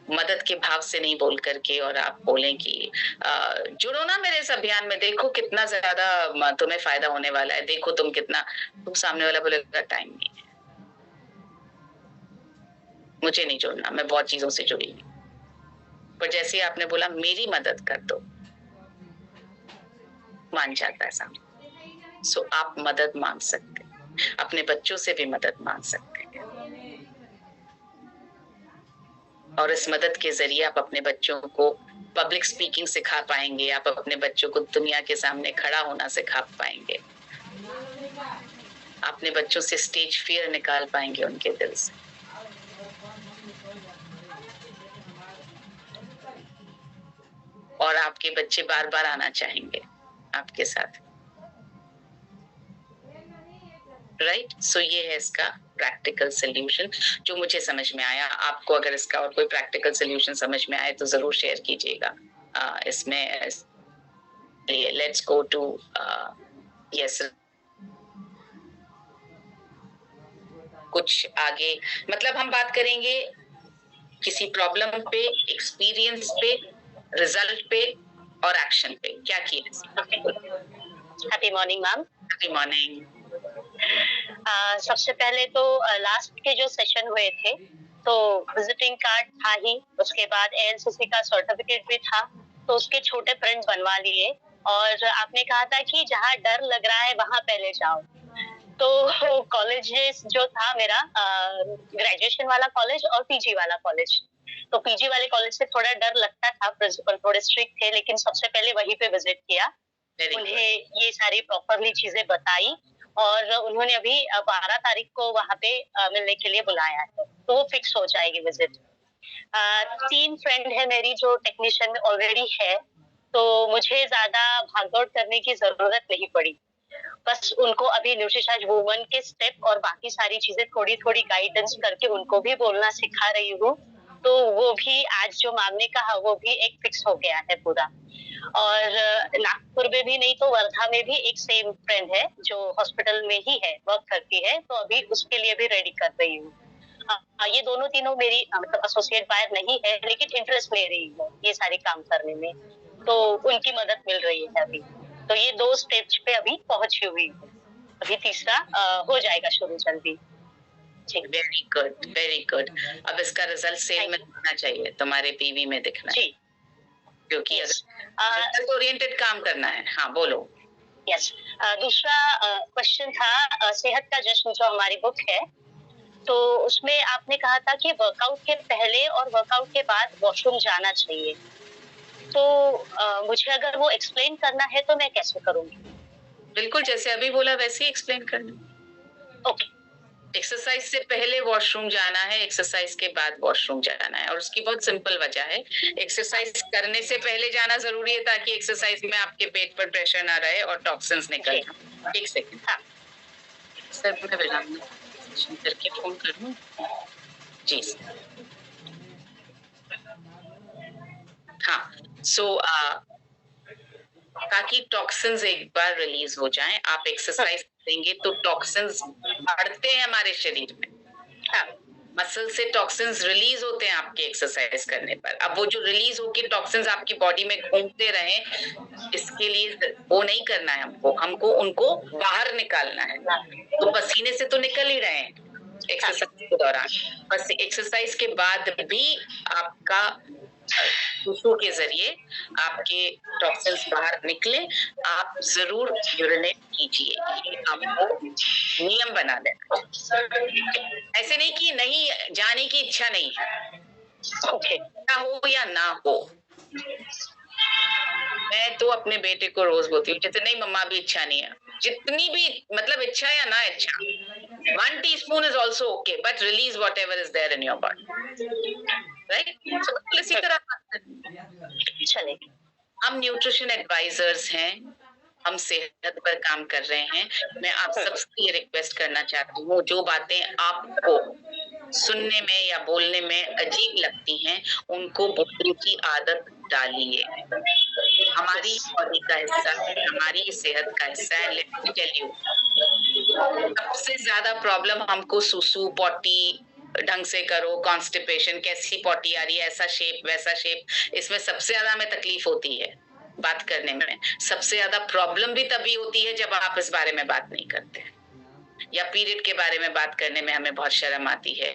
मदद के भाव से नहीं बोल करके, और आप बोलें कि जुड़ो ना मेरे इस अभियान में, देखो कितना ज्यादा तुम्हें फायदा होने वाला है, देखो तुम कितना, तुम सामने वाला बोलेगा टाइम नहीं है, मुझे नहीं जुड़ना, मैं बहुत चीजों से जुड़ी हूँ। पर जैसे आपने बोला मेरी मदद कर दो, मान जाता है सामने। सो आप मदद मांग सकते हैं, अपने बच्चों से भी मदद मांग सकते हैं। और इस मदद के जरिए आप अपने बच्चों को पब्लिक स्पीकिंग सिखा पाएंगे, आप अपने बच्चों को दुनिया के सामने खड़ा होना सिखा पाएंगे, अपने बच्चों से स्टेज फियर निकाल पाएंगे उनके दिल से। और आपके बच्चे बार बार आना चाहेंगे आपके साथ। राइट, सो ये है इसका प्रैक्टिकल सोल्यूशन जो मुझे समझ में आया। आपको अगर इसका और कोई प्रैक्टिकल सोल्यूशन समझ में आए तो जरूर शेयर कीजिएगा। इसमें लेट्स गो टू यस, कुछ आगे मतलब हम बात करेंगे किसी प्रॉब्लम पे, एक्सपीरियंस पे, रिजल्ट पे और एक्शन पे। क्या किया? Happy morning ma'am. Happy morning. सबसे पहले तो लास्ट के जो सेशन हुए थे तो विजिटिंग कार्ड था ही, उसके बाद एएनसीसी का सर्टिफिकेट भी था, तो उसके छोटे प्रिंट बनवा लिए। और आपने कहा था कि जहाँ डर लग रहा है वहां पहले जाओ। तो कॉलेजेस जो था मेरा, ग्रेजुएशन वाला कॉलेज और पीजी वाला कॉलेज, तो पीजी वाले कॉलेज से थोड़ा डर लगता था, प्रिंसिपल थोड़े स्ट्रिक्ट थे, लेकिन सबसे पहले वहीं पे विजिट किया, उन्हें ये सारी प्रॉपरली चीजें बताई। और उन्होंने अभी 12 तारीख को वहां पे मिलने के लिए बुलाया है, तो वो फिक्स हो जाएगी विजिट। 3 फ्रेंड है मेरी जो टेक्नीशियन में ऑलरेडी है, तो मुझे ज्यादा भागदौड़ करने की जरूरत नहीं पड़ी। बस उनको अभी न्यूट्रिचार्ज वुमन के स्टेप और बाकी सारी चीजें थोड़ी थोड़ी गाइडेंस करके उनको भी बोलना सिखा रही हूँ। तो वो भी आज जो मैम ने कहा वो भी एक फिक्स हो गया है पूरा। और नागपुर में भी नहीं तो वर्धा में भी एक सेम फ्रेंड है जो हॉस्पिटल में ही है, वर्क करती है, तो अभी उसके लिए भी रेडी कर रही हूँ। ये दोनों तीनों मेरी मतलब एसोसिएट बायर नहीं है, लेकिन इंटरेस्ट ले रही है ये सारे काम करने में, तो उनकी मदद मिल रही है अभी। तो ये 2 स्टेज पे अभी पहुंची हुई है, अभी तीसरा हो जाएगा शुरू जल्दी। Very good, very good. अब इसका रिजल्ट सेल में दिखना चाहिए, तुम्हारे पीवी में दिखना जी। क्योंकि Yes. रिजल्ट ओरिएंटेड काम करना है। हाँ बोलो। यस दूसरा क्वेश्चन था सेहत का जश्न जो हमारी बुक है, तो उसमें आपने कहा था कि वर्कआउट के पहले और वर्कआउट के बाद वॉशरूम जाना चाहिए। तो मुझे अगर वो एक्सप्लेन करना है तो मैं कैसे करूँगी? बिल्कुल जैसे अभी बोला वैसे ही एक्सप्लेन करना। ओके एक्सरसाइज से पहले वॉशरूम जाना है, एक्सरसाइज के बाद वॉशरूम जाना है, और उसकी बहुत सिंपल वजह है। एक्सरसाइज करने से पहले जाना जरूरी है ताकि एक्सरसाइज में आपके पेट पर प्रेशर ना रहे और टॉक्सिन्स निकल जाए। एक सेकंड। हाँ सर मैं विराम करके फोन करूँ? जी सर। हाँ सो ताकि टॉक्सिन्स एक बार रिलीज हो जाएं, आप एक्सरसाइज करेंगे तो टॉक्सिन्स बढ़ते हैं हमारे शरीर में। हाँ मसल से टॉक्सिन्स रिलीज होते हैं आपके एक्सरसाइज करने पर। अब वो जो रिलीज होके टॉक्सिन्स आपकी बॉडी में घूमते रहे, इसके लिए वो नहीं करना है हमको उनको बाहर निकालना है। तो पसीने से तो निकल ही रहे हैं एक्सरसाइज के दौरान, बस एक्सरसाइज के बाद भी आपका टिश्यू के जरिए आपके टॉक्सिन्स बाहर निकले। आप जरूर यूरिनेट कीजिए, ये आपको नियम बना देना। ऐसे नहीं कि नहीं जाने की इच्छा नहीं है, ओके ना हो या ना हो। मैं तो अपने बेटे को रोज बोलती हूँ जैसे नहीं मम्मा भी इच्छा नहीं है, जितनी भी मतलब इच्छा या ना इच्छा, 1 teaspoon is also okay, but release whatever is there in your body, right? So इसी तरह चलेगा। हम न्यूट्रिशन एडवाइजर्स हैं, हम सेहत पर काम कर रहे हैं। मैं आप सबसे ये रिक्वेस्ट करना चाहती हूँ, जो बातें आपको सुनने में या बोलने में अजीब लगती हैं उनको बोलने की आदत डालिए। हमारी बॉडी का हिस्सा है, हमारी सेहत का हिस्सा है। लेट मी टेल यू, सबसे ज्यादा प्रॉब्लम हमको सुसु पॉटी ढंग से करो, कॉन्स्टिपेशन, कैसी पॉटी आ रही है, ऐसा शेप वैसा शेप, इसमें सबसे ज्यादा हमें तकलीफ होती है बात करने में। सबसे ज्यादा प्रॉब्लम भी तभी होती है जब आप इस बारे में बात नहीं करते, या पीरियड के बारे में बात करने में हमें बहुत शर्म आती है।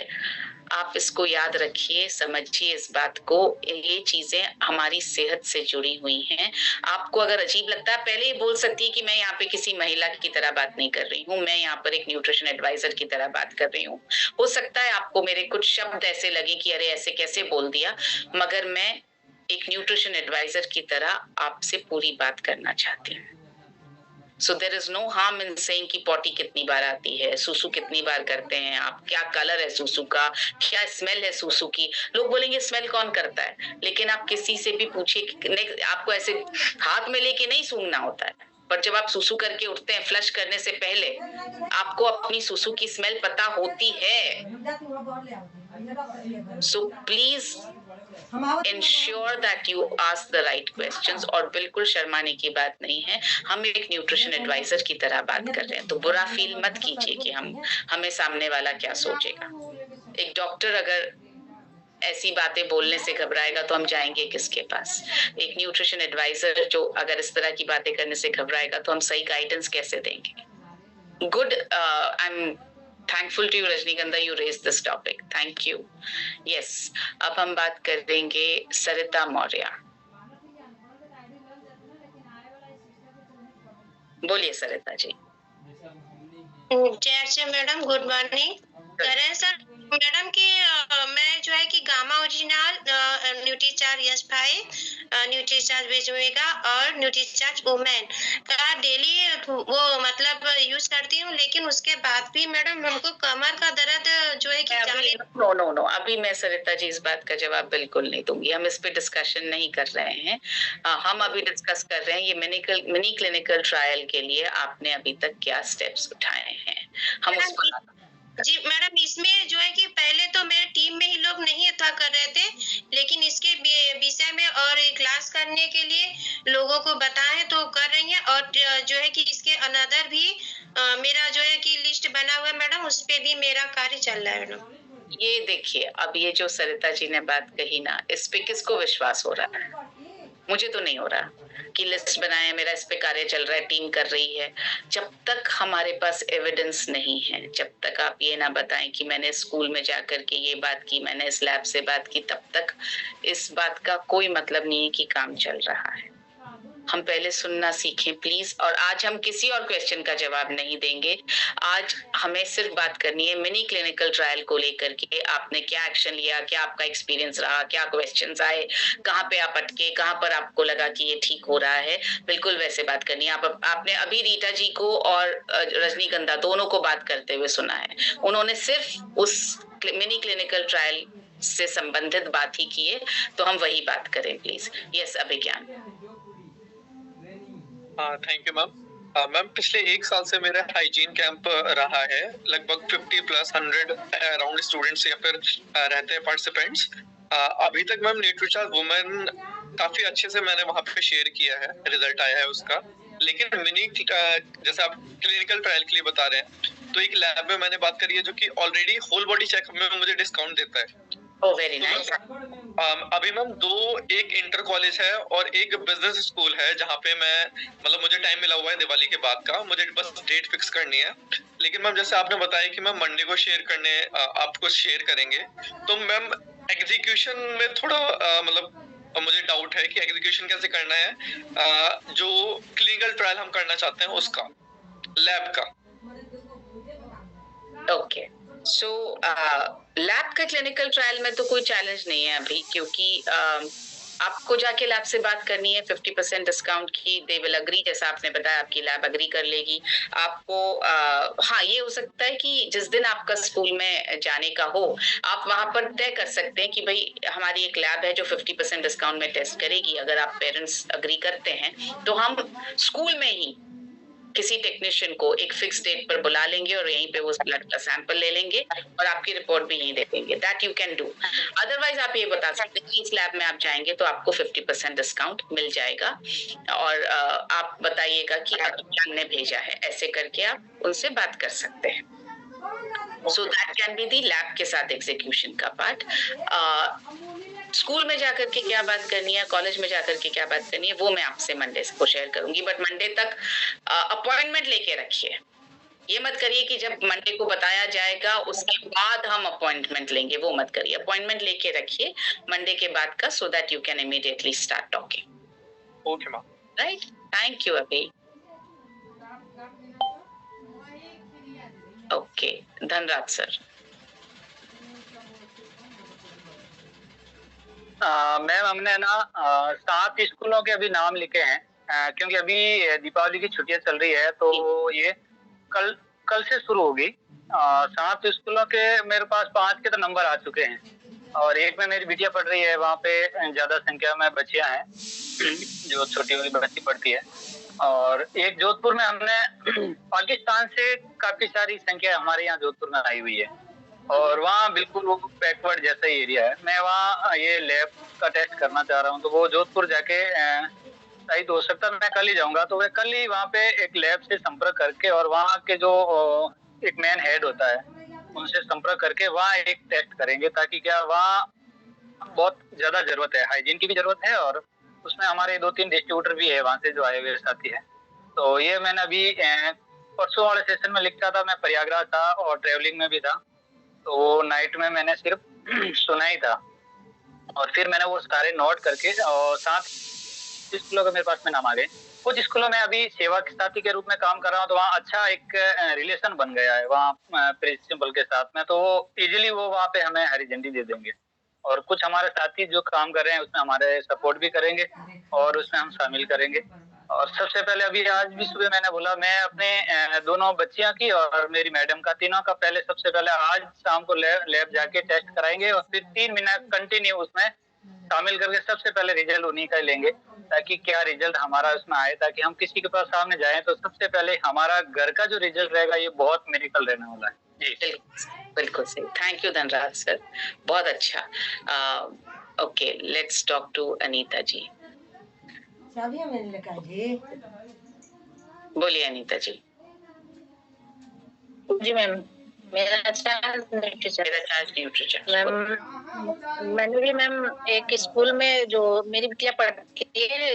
आप इसको याद रखिए, समझिए इस बात को, ये चीजें हमारी सेहत से जुड़ी हुई हैं। आपको अगर अजीब लगता है, पहले ही बोल सकती है कि मैं यहाँ पे किसी महिला की तरह बात नहीं कर रही हूँ, मैं यहाँ पर एक न्यूट्रिशन एडवाइजर की तरह बात कर रही हूँ। हो सकता है आपको मेरे कुछ शब्द ऐसे लगे कि अरे ऐसे कैसे बोल दिया, मगर मैं एक न्यूट्रिशन एडवाइजर की तरह आपसे पूरी बात करना चाहती हूँ। So there is no harm in saying कि पॉटी कितनी बार आती है, सुसु कितनी बार करते हैं आप, क्या कलर है सुसु का, क्या स्मेल है सुसु की। लोग बोलेंगे स्मेल कौन करता है, लेकिन आप किसी से भी पूछिए, आपको ऐसे हाथ में लेके नहीं सूंघना होता है, पर जब आप सुसु करके उठते हैं फ्लश करने से पहले आपको अपनी सुसु की स्मेल पता होती है। So please ensure that you ask the right questions, और बिल्कुल शर्माने की बात नहीं है, हम एक न्यूट्रिशन एडवाइजर की तरह बात कर रहे हैं, तो बुरा फील मत कीजिए कि हमें सामने वाला क्या सोचेगा। एक डॉक्टर अगर ऐसी बातें बोलने से घबराएगा तो हम जाएंगे किसके पास। एक न्यूट्रिशन एडवाइजर जो अगर इस तरह की बातें करने से घबराएगा तो हम सही गाइडेंस कैसे देंगे। Good, I am thankful to you Rajnikanda, you raised this topic, thank you. Yes, अब हम बात करेंगे सरिता मौर्य। बोलिए सरिता जी। जय अर्चना मैडम, गुड मॉर्निंग। करें सर मैडम की मैं जो है कि gamma original Nutricharge yes 5 Nutricharge वेजोएगा और न्यूट्रीचार्ज वुमेन का डेली वो मतलब यूज करती हूँ, लेकिन उसके बाद भी मैडम हमको कमर का दर्द जो है कि नो अभी मैं सरिता जी इस बात का जवाब बिल्कुल नहीं दूंगी, हम इस पे डिस्कशन नहीं कर रहे हैं। हम अभी डिस्कस कर रहे हैं ये मिनी क्लिनिकल ट्रायल के लिए आपने अभी तक क्या स्टेप्स उठाए हैं, हम उसको। जी मैडम, इसमें जो है कि पहले तो मेरे टीम में ही लोग नहीं था कर रहे थे, लेकिन इसके विषय में और क्लास करने के लिए लोगों को बताएं तो कर रही हैं, और जो है कि इसके अनदर भी मेरा जो है कि लिस्ट बना हुआ है मैडम, उस पे भी मेरा कार्य चल रहा है मैडम। ये देखिए, अब ये जो सरिता जी ने बात कही ना, इस पे किसको विश्वास हो रहा है? मुझे तो नहीं हो रहा कि लिस्ट बनाए, मेरा इस पे कार्य चल रहा है, टीम कर रही है। जब तक हमारे पास एविडेंस नहीं है, जब तक आप ये ना बताएं कि मैंने स्कूल में जाकर के ये बात की, मैंने इस लैब से बात की, तब तक इस बात का कोई मतलब नहीं है कि काम चल रहा है। हम पहले सुनना सीखें प्लीज। और आज हम किसी और क्वेश्चन का जवाब नहीं देंगे। आज हमें सिर्फ बात करनी है मिनी क्लिनिकल ट्रायल को लेकर के। आपने क्या एक्शन लिया, क्या आपका एक्सपीरियंस रहा, क्या क्वेश्चंस आए, कहाँ पे आप अटके, कहाँ पर आपको लगा कि ये ठीक हो रहा है, बिल्कुल वैसे बात करनी है। आपने अभी रीटा जी को और रजनीगंधा दोनों को बात करते हुए सुना है। उन्होंने सिर्फ उस मिनी क्लिनिकल ट्रायल से संबंधित बात ही की है, तो हम वही बात करें please. Yes Abhigyan. Thank you ma'am. Ma'am पिछले 1 साल से मेरा हाइजीन कैंप रहा है, लगभग 50+100 अराउंड स्टूडेंट्स या फिर रहते हैं पार्टिसिपेंट्स। अभी तक मैम न्यूट्रीचार्ज वुमेन काफी अच्छे से मैंने वहाँ पे शेयर किया है, रिजल्ट आया है उसका। लेकिन मिनी जैसे आप क्लिनिकल ट्रायल के लिए बता रहे हैं, तो एक लैब में मैंने बात करी है जो कि ऑलरेडी होल बॉडी चेकअप में मुझे डिस्काउंट देता है। Oh, very nice. अभी मैम एक इंटर कॉलेज है और एक बिजनेस स्कूल है जहाँ पे मैं मतलब मुझे टाइम मिला हुआ है दिवाली के बाद का, मुझे बस डेट फिक्स करनी है। लेकिन मैम जैसे आपने बताया कि मैम मंडे को शेयर करने आपको शेयर करेंगे, तो मैम एग्जीक्यूशन में थोड़ा मतलब मुझे डाउट है कि एग्जीक्यूशन कैसे करना है जो क्लिनिकल ट्रायल हम करना चाहते हैं उसका, लैब का। ओके सो लैब का क्लिनिकल ट्रायल में तो कोई चैलेंज नहीं है अभी, क्योंकि आपको जाके लैब से बात करनी है 50% डिस्काउंट की। दे विल अग्री, जैसा आपने बताया आपकी लैब अग्री कर लेगी आपको। हाँ, ये हो सकता है कि जिस दिन आपका स्कूल में जाने का हो, आप वहां पर तय कर सकते हैं कि भाई हमारी एक लैब है जो 50% डिस्काउंट में टेस्ट करेगी। अगर आप पेरेंट्स अग्री करते हैं तो हम स्कूल में ही किसी टेक्नीशियन को एक फिक्स डेट पर बुला लेंगे और यहीं पे वो ब्लड का सैंपल ले लेंगे और आपकी रिपोर्ट भी यहीं दे देंगे। That you can do. Otherwise आप ये बता सकते हैं कि इस लैब में आप जाएंगे तो आपको 50% डिस्काउंट मिल जाएगा और आप बताइएगा कि अभिज्ञान ने भेजा है, ऐसे करके आप उनसे बात कर सकते हैं। So that can be the lab के साथ एग्जीक्यूशन का पार्ट। स्कूल में जाकर के क्या बात करनी है, कॉलेज में जाकर के क्या बात करनी है, वो मैं आपसे मंडे को शेयर करूंगी। बट मंडे तक अपॉइंटमेंट लेके रखिए। ये मत करिए कि जब मंडे को बताया जाएगा उसके बाद हम अपॉइंटमेंट लेंगे, वो मत करिए। अपॉइंटमेंट लेके रखिए मंडे के बाद का, so that you can immediately start talking. Okay ma'am, right, thank you अभी। Okay, Dhanraj sir. मैम हमने ना 7 स्कूलों के अभी नाम लिखे हैं, क्योंकि अभी दीपावली की छुट्टियां चल रही है, तो ये कल से शुरू होगी। 7 स्कूलों के मेरे पास 5 के तो नंबर आ चुके हैं और एक में मेरी बिटिया पढ़ रही है, वहाँ पे ज्यादा संख्या में बच्चियां हैं जो छोटी वाली बच्ची पढ़ती है। और एक जोधपुर में हमने पाकिस्तान से काफी सारी संख्या हमारे यहाँ जोधपुर में आई हुई है और वहाँ बिल्कुल वो बैकवर्ड जैसा ही एरिया है। मैं वहाँ ये लैब का टेस्ट करना चाह रहा हूँ, तो वो जोधपुर जाके शायद हो सकता है मैं कल ही जाऊंगा, तो मैं कल ही वहाँ पे एक लैब से संपर्क करके और वहाँ के जो एक मैन हेड होता है उनसे संपर्क करके वहाँ एक टेस्ट करेंगे, ताकि क्या वहाँ बहुत ज्यादा जरूरत है, हाइजीन की भी जरूरत है और उसमें हमारे 2-3 डिस्ट्रीब्यूटर भी है वहाँ से जो आए हुए साथी है। तो ये मैंने अभी परसों वाले सेशन में लिखा था, मैं प्रयागराज था और ट्रेवलिंग में भी था, तो वो नाइट में मैंने सिर्फ सुना ही था और फिर मैंने वो सारे नोट करके और 7 स्कूलों के मेरे पास में नाम आ गए। कुछ स्कूलों में अभी सेवा साथी के रूप में काम कर रहा हूँ, तो वहाँ अच्छा एक रिलेशन बन गया है वहाँ प्रिंसिपल के साथ में, तो इजीली वो वहाँ पे हमें हरी झंडी दे देंगे। और कुछ हमारे साथी जो काम कर रहे हैं उसमें हमारे सपोर्ट भी करेंगे और उसमें हम शामिल करेंगे। और सबसे पहले अभी आज भी सुबह मैंने बोला मैं अपने दोनों बच्चियां की और मेरी मैडम का, तीनों का पहले सबसे पहले आज शाम को लैब जाके टेस्ट कराएंगे और फिर 3 महीना कंटिन्यू उसमें शामिल करके सबसे पहले रिजल्ट उन्हीं का लेंगे, ताकि क्या रिजल्ट हमारा उसमें आए, ताकि हम किसी के पास सामने जाएं तो सबसे पहले हमारा घर का जो रिजल्ट रहेगा ये बहुत मेडिकल रहने वाला है। जी बिल्कुल सही, थैंक यू धनराज सर, बहुत अच्छा। Okay, let's talk to Anita ji. बोलिए अनीता जी। जी मैम, मेरा चार्ज न्यूट्रीचार्ज मेरा चार्ज न्यूट्रीचार्ज। मैम मैंने भी मैम एक स्कूल में जो मेरी बिटिया पढ़ती है,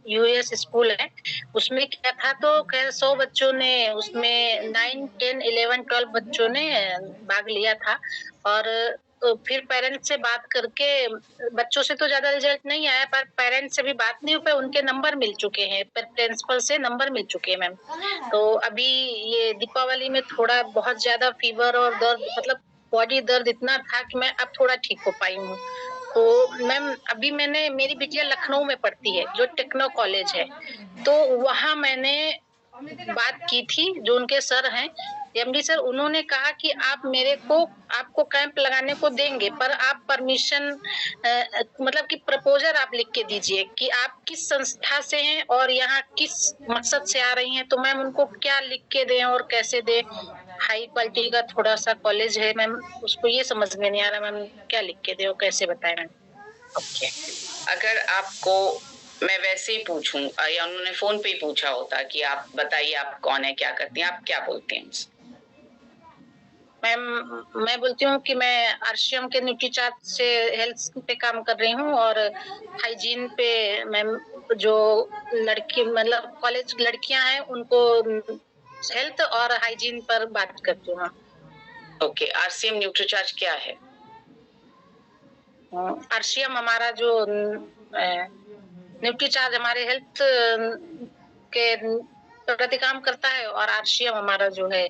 यूएस स्कूल है, उसमें क्या था तो खैर 100 बच्चों ने उसमें 9, 10, 11, 12 बच्चों ने भाग लिया था और फिर पेरेंट्स से बात करके बच्चों से तो ज्यादा रिजल्ट नहीं आया पर पेरेंट्स से भी बात नहीं हो पाई, उनके नंबर मिल चुके हैं, पर प्रिंसिपल से नंबर मिल चुके हैं मैम। तो अभी ये दीपावली में थोड़ा बहुत ज्यादा फीवर और दर्द मतलब बॉडी दर्द इतना था कि मैं अब थोड़ा ठीक हो पाई हूँ। तो मैम अभी मेरी बिटिया लखनऊ में पढ़ती है जो टेक्नो कॉलेज है, तो वहाँ मैंने बात की थी जो उनके सर हैं एमडी सर, उन्होंने कहा कि आपको कैंप लगाने को देंगे पर आप परमिशन मतलब कि प्रपोजल आप लिख के दीजिए कि आप किस संस्था से हैं और यहाँ किस मकसद से आ रही हैं, तो मैम उनको क्या लिख के दें और कैसे दें। हाई क्वालिटी का थोड़ा सा कॉलेज है मैम, उसको ये समझ में नहीं आ रहा मैम क्या लिख के दें और कैसे बताएं मैम। ओके, अगर आपको मैं वैसे ही पूछूं या उन्होंने फोन पे ही पूछा होता कि आप बताइए आप कौन है, क्या करती हैं, आप क्या बोलते हैं? मैम मैं बोलती हूँ कि मैं आरसीएम के न्यूट्रीचार्ज से हेल्थ पे काम कर रही हूँ और हाइजीन पे मैम जो लड़की मतलब कॉलेज लड़कियां हैं उनको हेल्थ और हाइजीन पर बात करती हूँ। ओके, आरसीएम न्यूट्रीचार्ज क्या है? आरसीएम हमारा जो न्यूट्रीचार्ज हमारे हेल्थ के प्रति काम करता है और आरसीएम हमारा जो है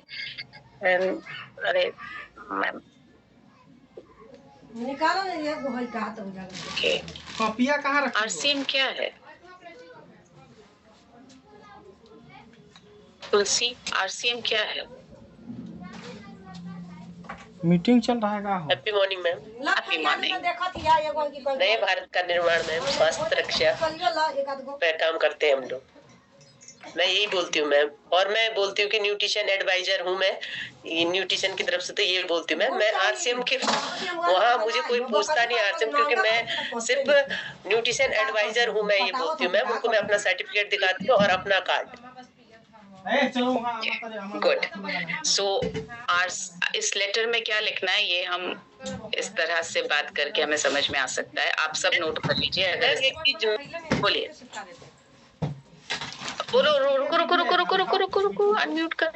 अरे मैम निकालो ना ये वो है कहा तो ओके, कॉपियां कहाँ रखी? आरसीएम क्या है तुलसी? आरसीएम क्या है? मीटिंग चल रहा है का? Happy morning ma'am. Happy morning. नए भारत का निर्माण मैम, स्वास्थ्य रक्षा पे काम करते हैं हम लोग। मैं यही बोलती हूँ मैम, और मैं बोलती हूँ कि न्यूट्रिशन एडवाइजर हूँ मैं, न्यूट्रिशन की तरफ से तो ये बोलती हूँ मैं आरसीएम के वहाँ मुझे कोई पूछता नहीं आरसीएम, क्योंकि मैं सिर्फ न्यूट्रिशन एडवाइजर हूँ। मैं ये बोलती हूँ मैम, उनको मैं अपना सर्टिफिकेट दिखाती हूँ और अपना कार्ड। गुड। सो इस लेटर में क्या लिखना है ये हम इस तरह से बात करके हमें समझ में आ सकता है। आप सब नोट कर लीजिए। अगर एक चीज बोलिए, बोलो, रुको अनम्यूट कर।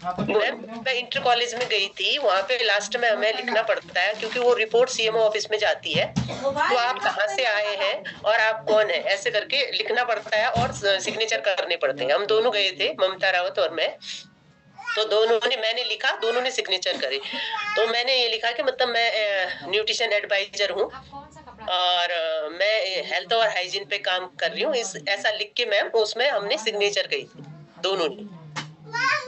मैं इंटर कॉलेज में गई थी, वहाँ पे लास्ट में हमें लिखना पड़ता है क्योंकि वो रिपोर्ट सीएमओ ऑफिस में जाती है, तो आप कहाँ से आए हैं और आप कौन है ऐसे करके लिखना पड़ता है और सिग्नेचर करने पड़ते हैं। हम दोनों गए थे, ममता रावत और मैं, तो मैंने लिखा, दोनों ने सिग्नेचर करे। तो मैंने ये लिखा कि मतलब मैं न्यूट्रिशन एडवाइजर हूँ और मैं हेल्थ और हाइजीन पे काम कर रही हूँ, ऐसा लिख के मैम उसमें हमने सिग्नेचर करी थी दोनों ने,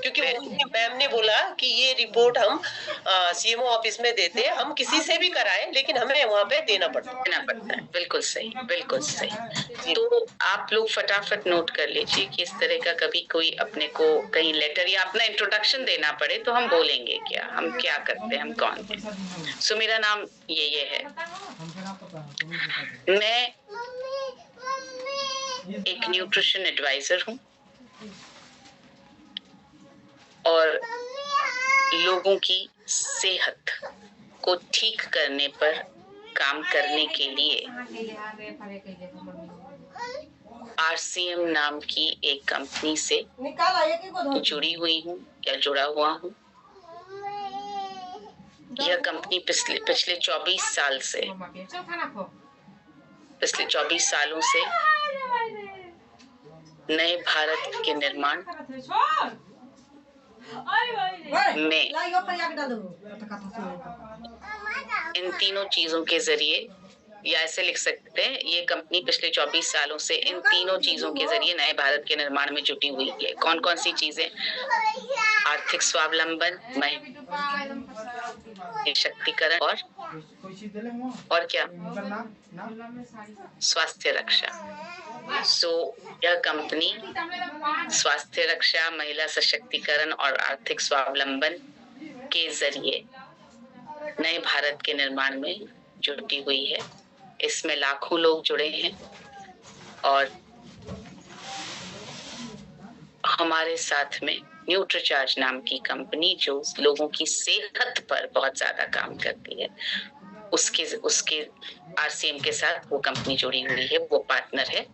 क्योंकि मैम ने बोला कि ये रिपोर्ट हम सीएमओ ऑफिस में देते हैं, हम किसी से भी कराएं लेकिन हमें वहाँ पे देना पड़ता है। बिल्कुल सही, बिल्कुल सही। तो आप लोग फटाफट नोट कर लीजिए कि इस तरह का कभी कोई अपने को कहीं लेटर या अपना इंट्रोडक्शन देना पड़े तो हम बोलेंगे क्या, हम क्या करते हैं, हम कौन हैं। सो मेरा नाम ये है। मैं एक न्यूट्रिशन एडवाइजर हूँ और लोगों की सेहत को ठीक करने पर काम करने के लिए आरसीएम नाम की एक कंपनी से जुड़ी हुई हूँ या जुड़ा हुआ हूँ। यह कंपनी पिछले 24 सालों से नए भारत के निर्माण में इन तीनों चीजों के जरिए, या ऐसे लिख सकते हैं, ये कंपनी पिछले 24 सालों से इन तीनों चीजों के जरिए नए भारत के निर्माण में जुटी हुई है। कौन कौन सी चीजें? आर्थिक स्वावलंबन, सशक्तिकरण और क्या, स्वास्थ्य रक्षा। सो यह कंपनी स्वास्थ्य रक्षा, महिला सशक्तिकरण और आर्थिक स्वावलंबन के जरिए नए भारत के निर्माण में जुटी हुई है। इसमें लाखों लोग जुड़े हैं और हमारे साथ में न्यूट्रीचार्ज नाम की कंपनी जो लोगों की सेहत पर बहुत ज्यादा काम करती है, उसके आरसीएम के साथ वो कंपनी जुड़ी हुई है, वो पार्टनर है।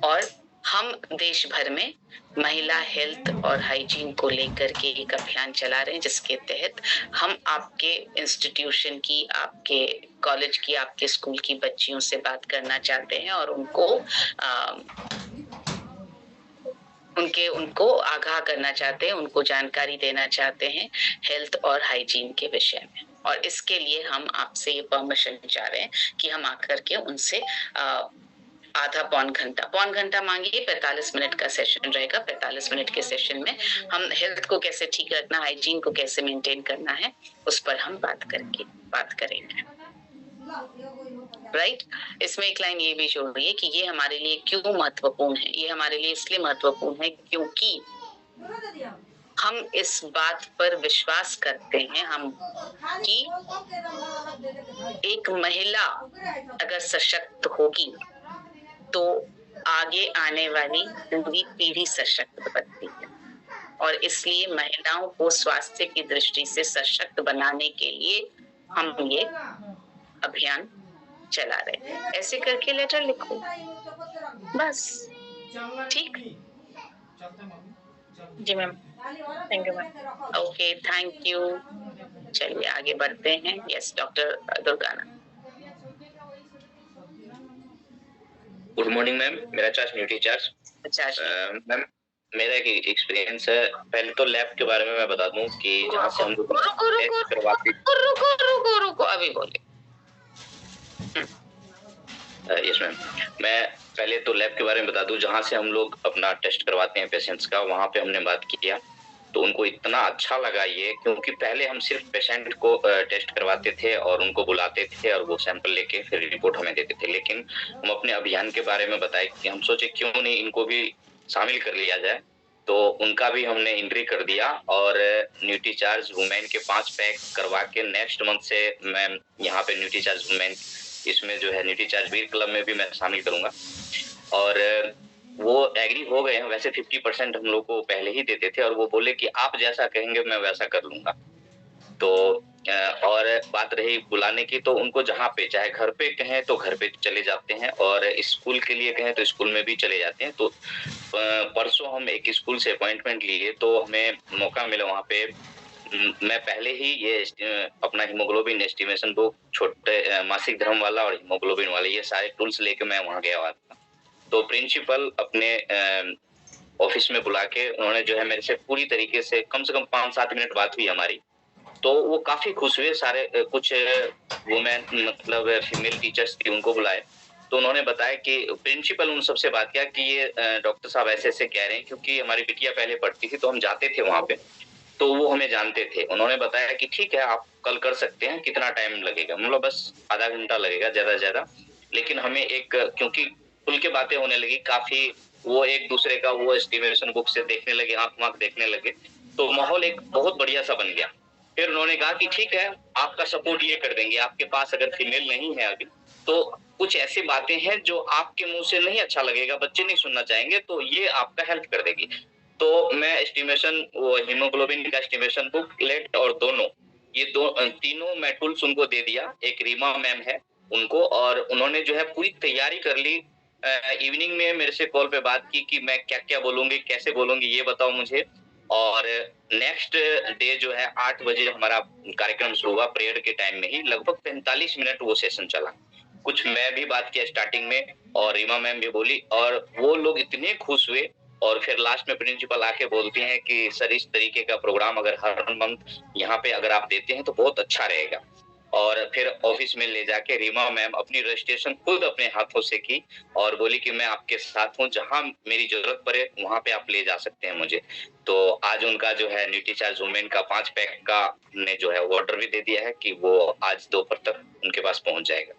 और हम देश भर में महिला हेल्थ और हाइजीन को लेकर के एक अभियान चला रहे हैं, जिसके तहत हम आपके इंस्टीट्यूशन की, आपके कॉलेज की, आपके स्कूल की बच्चियों से बात करना चाहते हैं और उनको आगाह करना चाहते हैं, उनको जानकारी देना चाहते हैं हेल्थ और हाइजीन के विषय में। और इसके लिए हम आपसे ये परमिशन चाह रहे हैं कि हम आकर के उनसे आधा पौन घंटा मांगिए। 45 मिनट का सेशन रहेगा। 45 मिनट के सेशन में हम हेल्थ को कैसे ठीक रखना, हाइजीन को कैसे मेंटेन करना है, उस पर हम बात करेंगे। राइट। इसमें एक लाइन ये भी जोड़ रही है कि ये हमारे लिए क्यों महत्वपूर्ण है। ये हमारे लिए इसलिए महत्वपूर्ण है क्योंकि हम इस बात पर विश्वास करते हैं कि एक महिला अगर सशक्त होगी तो आगे आने वाली पूरी पीढ़ी सशक्त बनती है। और इसलिए महिलाओं को स्वास्थ्य की दृष्टि से सशक्त बनाने के लिए हम ये अभियान चला रहे हैं। ऐसे करके लेटर लिखो बस। ठीक। जी ma'am, thank you ma'am. Okay, thank you. चलिए आगे बढ़ते हैं। Yes, doctor Durgana. Good morning ma'am, मेरा चार्ज न्यूट्री चार्ज। मैम मेरा एक एक्सपीरियंस है। पहले तो लैब के बारे में मैं बता दूं कि जहाँ से हम लोग रुको अभी बोले। यस मैम, मैं पहले तो लैब के बारे में बता दूं जहाँ से हम लोग अपना टेस्ट करवाते हैं पेशेंट्स का। वहाँ पे हमने बात किया तो उनको इतना अच्छा लगा ये, क्योंकि पहले हम सिर्फ पेशेंट को टेस्ट करवाते थे और उनको बुलाते थे और वो सैंपल लेके फिर रिपोर्ट हमें देते थे। लेकिन हम अपने अभियान के बारे में बताए कि हम सोचे क्यों नहीं इनको भी शामिल कर लिया जाए, तो उनका भी हमने एंट्री कर दिया और न्यूट्री चार्ज वुमेन के 5 पैक करवा के नेक्स्ट मंथ से मैं यहाँ पे न्यूट्री चार्ज वुमेन इसमें जो है न्यूट्री चार्ज वीर क्लब में भी मैं शामिल करूंगा। और वो एग्री हो गए हैं। वैसे 50% हम लोग को पहले ही देते थे और वो बोले कि आप जैसा कहेंगे मैं वैसा कर लूंगा। तो और बात रही बुलाने की, तो उनको जहाँ पे चाहे घर पे कहें तो घर पे चले जाते हैं और स्कूल के लिए कहें तो स्कूल में भी चले जाते हैं। तो परसों हम एक स्कूल से अपॉइंटमेंट लिए तो हमें मौका मिला वहाँ पे। मैं पहले ही ये अपना हीमोग्लोबिन एस्टिमेशन बुक, छोटे मासिक धर्म वाला और हीमोग्लोबिन वाले ये सारे टूल्स लेके मैं वहाँ गया हुआ था। तो प्रिंसिपल अपने ऑफिस में बुला के उन्होंने जो है मेरे से पूरी तरीके से कम 5-7 मिनट बात हुई हमारी। तो वो काफी खुश हुए। सारे कुछ वुमेन मतलब फीमेल टीचर्स थी, उनको बुलाए तो उन्होंने बताया कि प्रिंसिपल उन सबसे बात किया कि ये डॉक्टर साहब ऐसे ऐसे कह रहे हैं, क्योंकि हमारी बिटिया पहले पढ़ती थी तो हम जाते थे वहाँ पे, तो वो हमें जानते थे। उन्होंने बताया कि ठीक है आप कल कर सकते हैं, कितना टाइम लगेगा? मतलब बस आधा घंटा लगेगा ज्यादा से ज्यादा। लेकिन हमें एक क्योंकि खुल के बातें होने लगी काफी, वो एक दूसरे का वो एस्टिमेशन बुक से देखने लगे, आंख देखने लगे, तो माहौल एक बहुत बढ़िया सा बन गया। फिर उन्होंने कहा कि ठीक है आपका सपोर्ट ये कर देंगे, आपके पास अगर फीमेल नहीं है अभी तो कुछ ऐसी बातें हैं जो आपके मुंह से नहीं अच्छा लगेगा, बच्चे नहीं सुनना चाहेंगे, तो ये आपका हेल्प कर देगी। तो मैं एस्टिमेशन, वो हीमोग्लोबिन का एस्टिमेशन बुक, लेट और दोनों ये तीनों मैं टूल्स उनको दे दिया। एक रीमा मैम है उनको, और उन्होंने जो है पूरी तैयारी कर ली। इवनिंग में मेरे से कॉल पे बात की कि मैं क्या क्या बोलूंगी, कैसे बोलूंगी, ये बताओ मुझे। और नेक्स्ट डे जो है 8 बजे हमारा कार्यक्रम शुरू हुआ। प्रेयर के टाइम में ही लगभग 45 मिनट वो सेशन चला। कुछ मैं भी बात किया स्टार्टिंग में और रीमा मैम भी बोली, और वो लोग इतने खुश हुए। और फिर लास्ट में प्रिंसिपल आके बोलती हैं कि सर इस तरीके का प्रोग्राम अगर हर मंथ यहाँ पे अगर आप देते हैं तो बहुत अच्छा रहेगा। और फिर ऑफिस में ले जाके रीमा मैम अपनी रजिस्ट्रेशन खुद अपने हाथों से की और बोली कि मैं आपके साथ हूँ, जहाँ मेरी जरूरत पड़े वहां पे आप ले जा सकते हैं मुझे। तो आज उनका जो है न्यूट्री चार्ज वुमेन का 5 पैक का ने जो है ऑर्डर भी दे दिया है कि वो आज दोपहर तक उनके पास पहुंच जाएगा।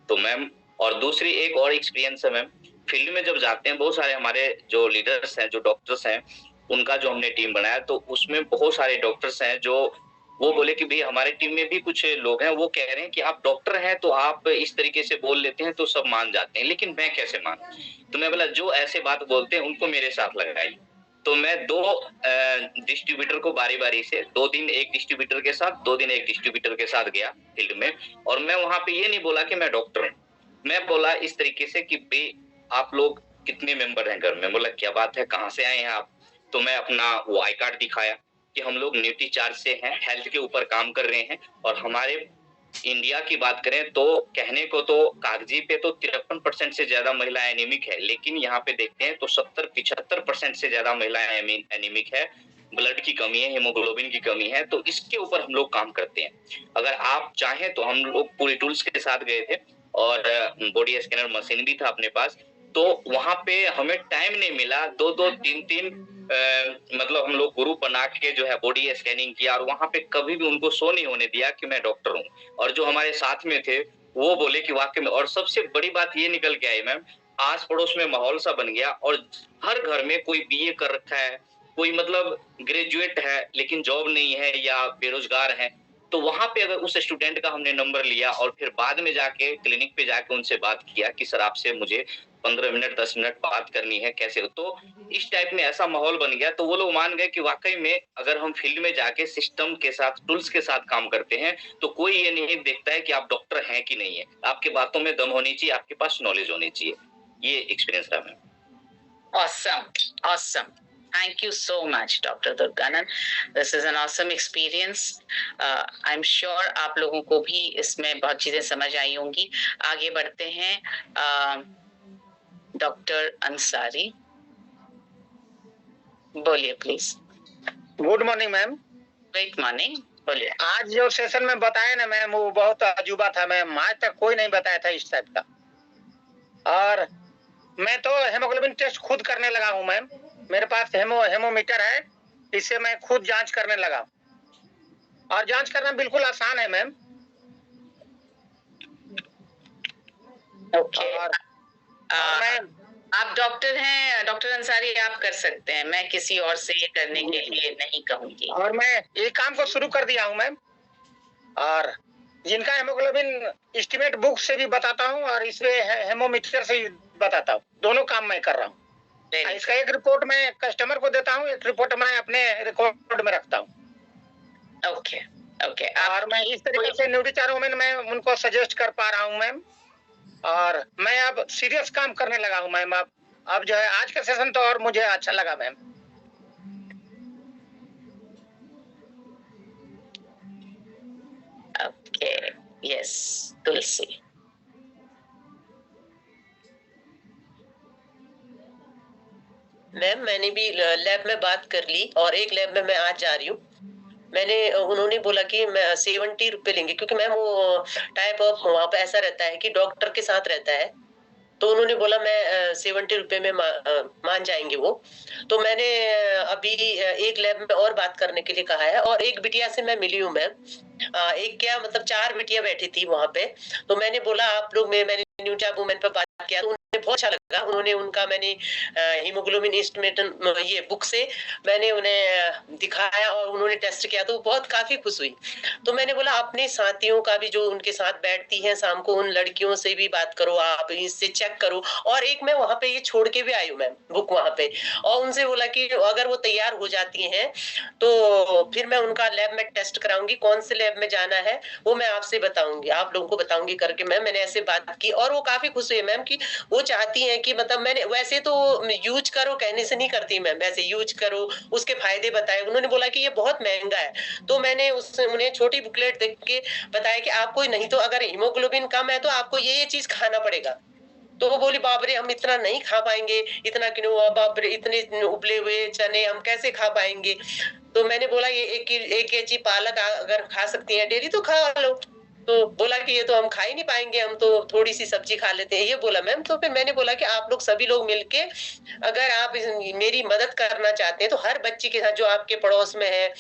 तो मैम, और दूसरी एक और एक्सपीरियंस है मैम, फील्ड में जब जाते हैं बहुत सारे हमारे जो लीडर्स हैं, जो डॉक्टर्स हैं, उनका जो हमने टीम बनाया तो उसमें बहुत सारे डॉक्टर्स हैं जो वो बोले कि भाई हमारे टीम में भी कुछ लोग हैं, वो कह रहे हैं कि आप डॉक्टर हैं तो आप इस तरीके से बोल लेते हैं तो सब मान जाते हैं, लेकिन मैं कैसे मान। तो मैं बोला जो ऐसे बात बोलते हैं उनको मेरे साथ लगाइए। तो मैं 2 डिस्ट्रीब्यूटर को बारी-बारी से 2 दिन एक डिस्ट्रीब्यूटर के साथ, 2 दिन एक डिस्ट्रीब्यूटर के साथ गया फील्ड में, और मैं वहाँ पे ये नहीं बोला कि मैं डॉक्टर हूँ। मैं बोला इस तरीके से कि भई आप लोग कितने मेंबर हैं घर में? बोला क्या बात है, कहाँ से आए हैं आप? तो मैं अपना वो आई कार्ड दिखाया कि हम लोग न्यूट्री चार्ज से हैं, हेल्थ के ऊपर काम कर रहे हैं, और हमारे इंडिया की बात करें तो कहने को तो कागजी पे तो 53% से ज्यादा महिलाएं एनीमिक है, लेकिन यहाँ पे देखते हैं तो 70-75% से ज्यादा महिलाएं एनीमिक है। ब्लड की कमी है, हीमोग्लोबिन की कमी है, तो इसके ऊपर हम लोग काम करते हैं। अगर आप चाहें तो हम लोग पूरी टूल्स के साथ गए थे, और बॉडी स्कैनर मशीन भी था अपने पास, तो वहां पे हमें टाइम नहीं मिला। 2-2, 3-3 मतलब हम लोग ग्रुप बना के जो है बॉडी स्कैनिंग किया, और वहां पे कभी भी उनको शो नहीं होने दिया कि मैं डॉक्टर हूँ। और जो हमारे साथ में थे वो बोले कि वाकई में, और सबसे बड़ी बात ये निकल के आई मैम, आस पड़ोस में माहौल सा बन गया, और हर घर में कोई बीए कर रखा है, कोई मतलब ग्रेजुएट है लेकिन जॉब नहीं है या बेरोजगार है, तो वहां पे अगर उस स्टूडेंट का हमने नंबर लिया और फिर बाद में जाके क्लिनिक पे जाके उनसे बात किया कि सर आपसे मुझे 15 मिनट 10 मिनट बात करनी है, कैसे हो? तो इस टाइप में ऐसा माहौल बन गया, तो वो लोग मान गए कि वाकई में अगर हम फील्ड में जाके सिस्टम के साथ, टूल्स के साथ काम करते हैं, तो कोई ये नहीं देखता है कि आप डॉक्टर हैं कि नहीं है। आपके बातों में दम होनी चाहिए, आपके पास नॉलेज होनी चाहिए। ये एक्सपीरियंस रहा ma'am. Awesome. Thank you so much, Dr. Durganand. This is an awesome experience. I'm sure आप लोगों को भी इसमें बहुत चीजें समझ आई होंगी। आगे बढ़ते हैं। डॉक्टर अंसारी, बोलिए please. Good morning ma'am. Good morning, बोलिए। आज जो सेशन में बताया ना मैम, वो बहुत अजूबा था मैम, आज तक कोई नहीं बताया था इस टाइप का। और मैं तो हेमोग्लोबिन टेस्ट खुद करने लगा हूँ मैम, मेरे पास हेमोमीटर है, इससे मैं खुद जांच करने लगा, और जांच करना बिल्कुल आसान है मैम। ओके। आप डॉक्टर हैं डॉक्टर अंसारी, आप कर सकते हैं, मैं किसी और से ये करने के लिए नहीं कहूंगी। और मैं ये काम को शुरू कर दिया हूँ मैम, और जिनका हेमोग्लोबिन एस्टिमेट बुक से भी बताता हूँ और इसमें हेमोमीटर से भी बताता हूँ, दोनों काम मैं कर रहा हूँ। इसका एक रिपोर्ट मैं कस्टमर को देता हूँ, एक रिपोर्ट मैं अपने रिकॉर्ड में रखता हूँ। ओके। और मैं इस तरीके से न्यूट्रीचार वुमेन में उनको सजेस्ट कर पा रहा हूँ मैम, और मैं अब सीरियस काम करने लगा हूँ मैम। अब जो है आज का सेशन तो और मुझे अच्छा लगा मैम। ओके, यस तुलसी। मैम मैंने भी लैब में बात कर ली, और एक लैब में मैं आज जा रही हूँ। उन्होंने बोला कि मैं 70 रुपए लेंगे, क्योंकि मैम वो टाइप ऑफ वहाँ पे ऐसा रहता है कि डॉक्टर के साथ रहता है, तो उन्होंने बोला मैं 70 रुपए में मान जाएंगे वो। तो मैंने अभी एक लैब में और बात करने के लिए कहा है, और एक बिटिया से मैं मिली हूँ मैम। एक क्या मतलब 4 बिटिया बैठी थी वहाँ पे, तो मैंने बोला आप लोग मैंने न्यूट्रीचार वुमेन पर बात किया, तो उन्हें बहुत अच्छा लगा। मैंने हीमोग्लोबिन एस्टिमेट ये बुक से मैंने उन्हें दिखाया और उन्होंने टेस्ट किया, तो बहुत काफी खुश हुई। तो मैंने बोला अपने साथियों का भी जो उनके साथ बैठती हैं शाम को, उन लड़कियों से भी बात करो, आप इससे चेक करो। और एक मैं वहां पे ये छोड़ के भी आई हूँ मैम बुक वहां पे, और उनसे बोला कि अगर वो तैयार हो जाती हैं तो फिर मैं उनका लैब में टेस्ट कराऊंगी, कौन से लैब में जाना है वो मैं आपसे बताऊंगी, आप लोगों को बताऊंगी करके मैंने ऐसे बात की। और वो काफी खुश हुई मैम कि वो चाहती हैं कि मतलब मैंने वैसे तो यूज करो कहने से नहीं करती मैम, वैसे यूज करो, उसके फायदे बताए। उन्होंने बोला कि ये बहुत महंगा है, तो मैंने उन्हें छोटी बुकलेट देख के बताया कि आपको नहीं तो अगर हीमोग्लोबिन कम है तो आपको ये चीज खाना पड़ेगा। तो वो बोली बाप रे हम इतना नहीं खा पाएंगे, इतना क्यों बाप रे, इतने उबले हुए चने हम कैसे खा पाएंगे। तो मैंने बोला ये 1 केजी पालक अगर खा सकती हैं डेली तो खा लो। तो बोला कि ये तो हम खा ही नहीं पाएंगे, हम तो थोड़ी सी सब्जी खा लेते हैं, ये बोला मैम। तो फिर मैंने बोला कि आप लोग सभी लोग मिलके अगर आप मेरी मदद करना चाहते हैं तो हर बच्ची के साथ जो आपके पड़ोस में है,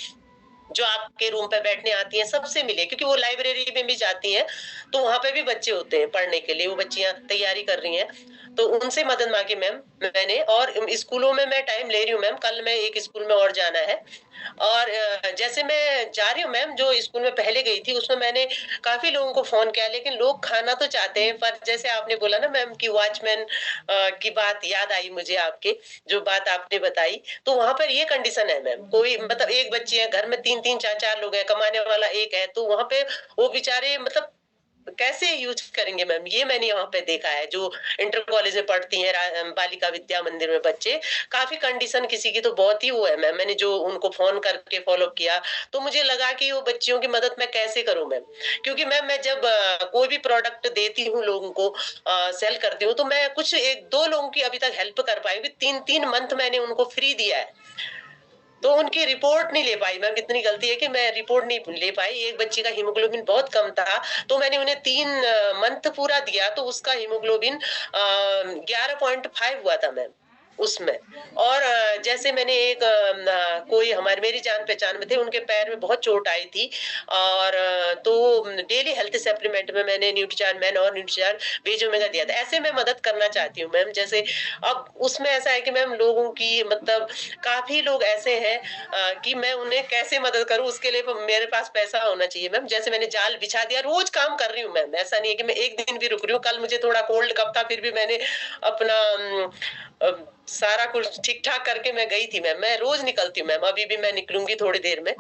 जो आपके रूम पे बैठने आती हैं, सबसे मिले, क्योंकि वो लाइब्रेरी में भी जाती हैं तो वहां पे भी बच्चे होते हैं पढ़ने के लिए, वो बच्चियां तैयारी कर रही हैं, तो उनसे मदद मांगी मैम मैंने। और स्कूलों में मैं टाइम ले रही हूँ मैम, कल मैं एक स्कूल में और जाना है, और जैसे मैं जा रही हूँ मैम, जो स्कूल में पहले गई थी उसमें मैंने काफी लोगों को फोन किया, लेकिन लोग खाना तो चाहते हैं, पर जैसे आपने बोला ना मैम कि वॉचमैन की बात याद आई मुझे, आपके जो बात आपने बताई, तो वहां पर ये कंडीशन है मैम, कोई मतलब एक बच्ची है, घर में 3-3 4-4 लोग हैं, कमाने वाला एक है, तो वहां पे वो बेचारे मतलब कैसे यूज करेंगे मैम, ये मैंने यहाँ पे देखा है। जो इंटर कॉलेज में पढ़ती हैं बालिका विद्या मंदिर में बच्चे, काफी कंडीशन किसी की तो बहुत ही वो है मैम। मैंने जो उनको फोन करके फॉलो किया तो मुझे लगा कि वो बच्चियों की मदद मैं कैसे करूं मैम, क्योंकि मैम मैं जब कोई भी प्रोडक्ट देती हूँ लोगों को, सेल करती हूँ, तो मैं कुछ 1-2 लोगों की अभी तक हेल्प कर पाई, 3-3 मंथ मैंने उनको फ्री दिया है, तो उनकी रिपोर्ट नहीं ले पाई मैम। कितनी गलती है कि मैं रिपोर्ट नहीं ले पाई। एक बच्ची का हीमोग्लोबिन बहुत कम था, तो मैंने उन्हें 3 मंथ पूरा दिया, तो उसका हीमोग्लोबिन 11.5 हुआ था मैम उसमें। और जैसे मैंने एक कोई हमारे मेरी जान पहचान में थे, उनके पैर में बहुत चोट आई थी, और तो डेली हेल्थ सप्लीमेंट में मैंने न्यूट्रीचार्ज मैन और न्यूट्रीचार्ज वेज ओमेगा दिया था। ऐसे मैं मदद करना चाहती हूँ मैम। जैसे अब उसमें ऐसा है कि मैम लोगों की मतलब काफी लोग ऐसे हैं कि मैं उन्हें कैसे मदद करूं, उसके लिए मेरे पास पैसा होना चाहिए मैम। जैसे मैंने जाल बिछा दिया, रोज काम कर रही हूँ मैम, ऐसा नहीं है कि मैं एक दिन भी रुक रही हूँ। कल मुझे थोड़ा कोल्ड कफ था, फिर भी मैंने अपना सारा कुछ ठीक ठाक करके मैं गई थी मैम। मैं रोज निकलती हूँ मैम, अभी भी मैं निकलूंगी थोड़ी देर में।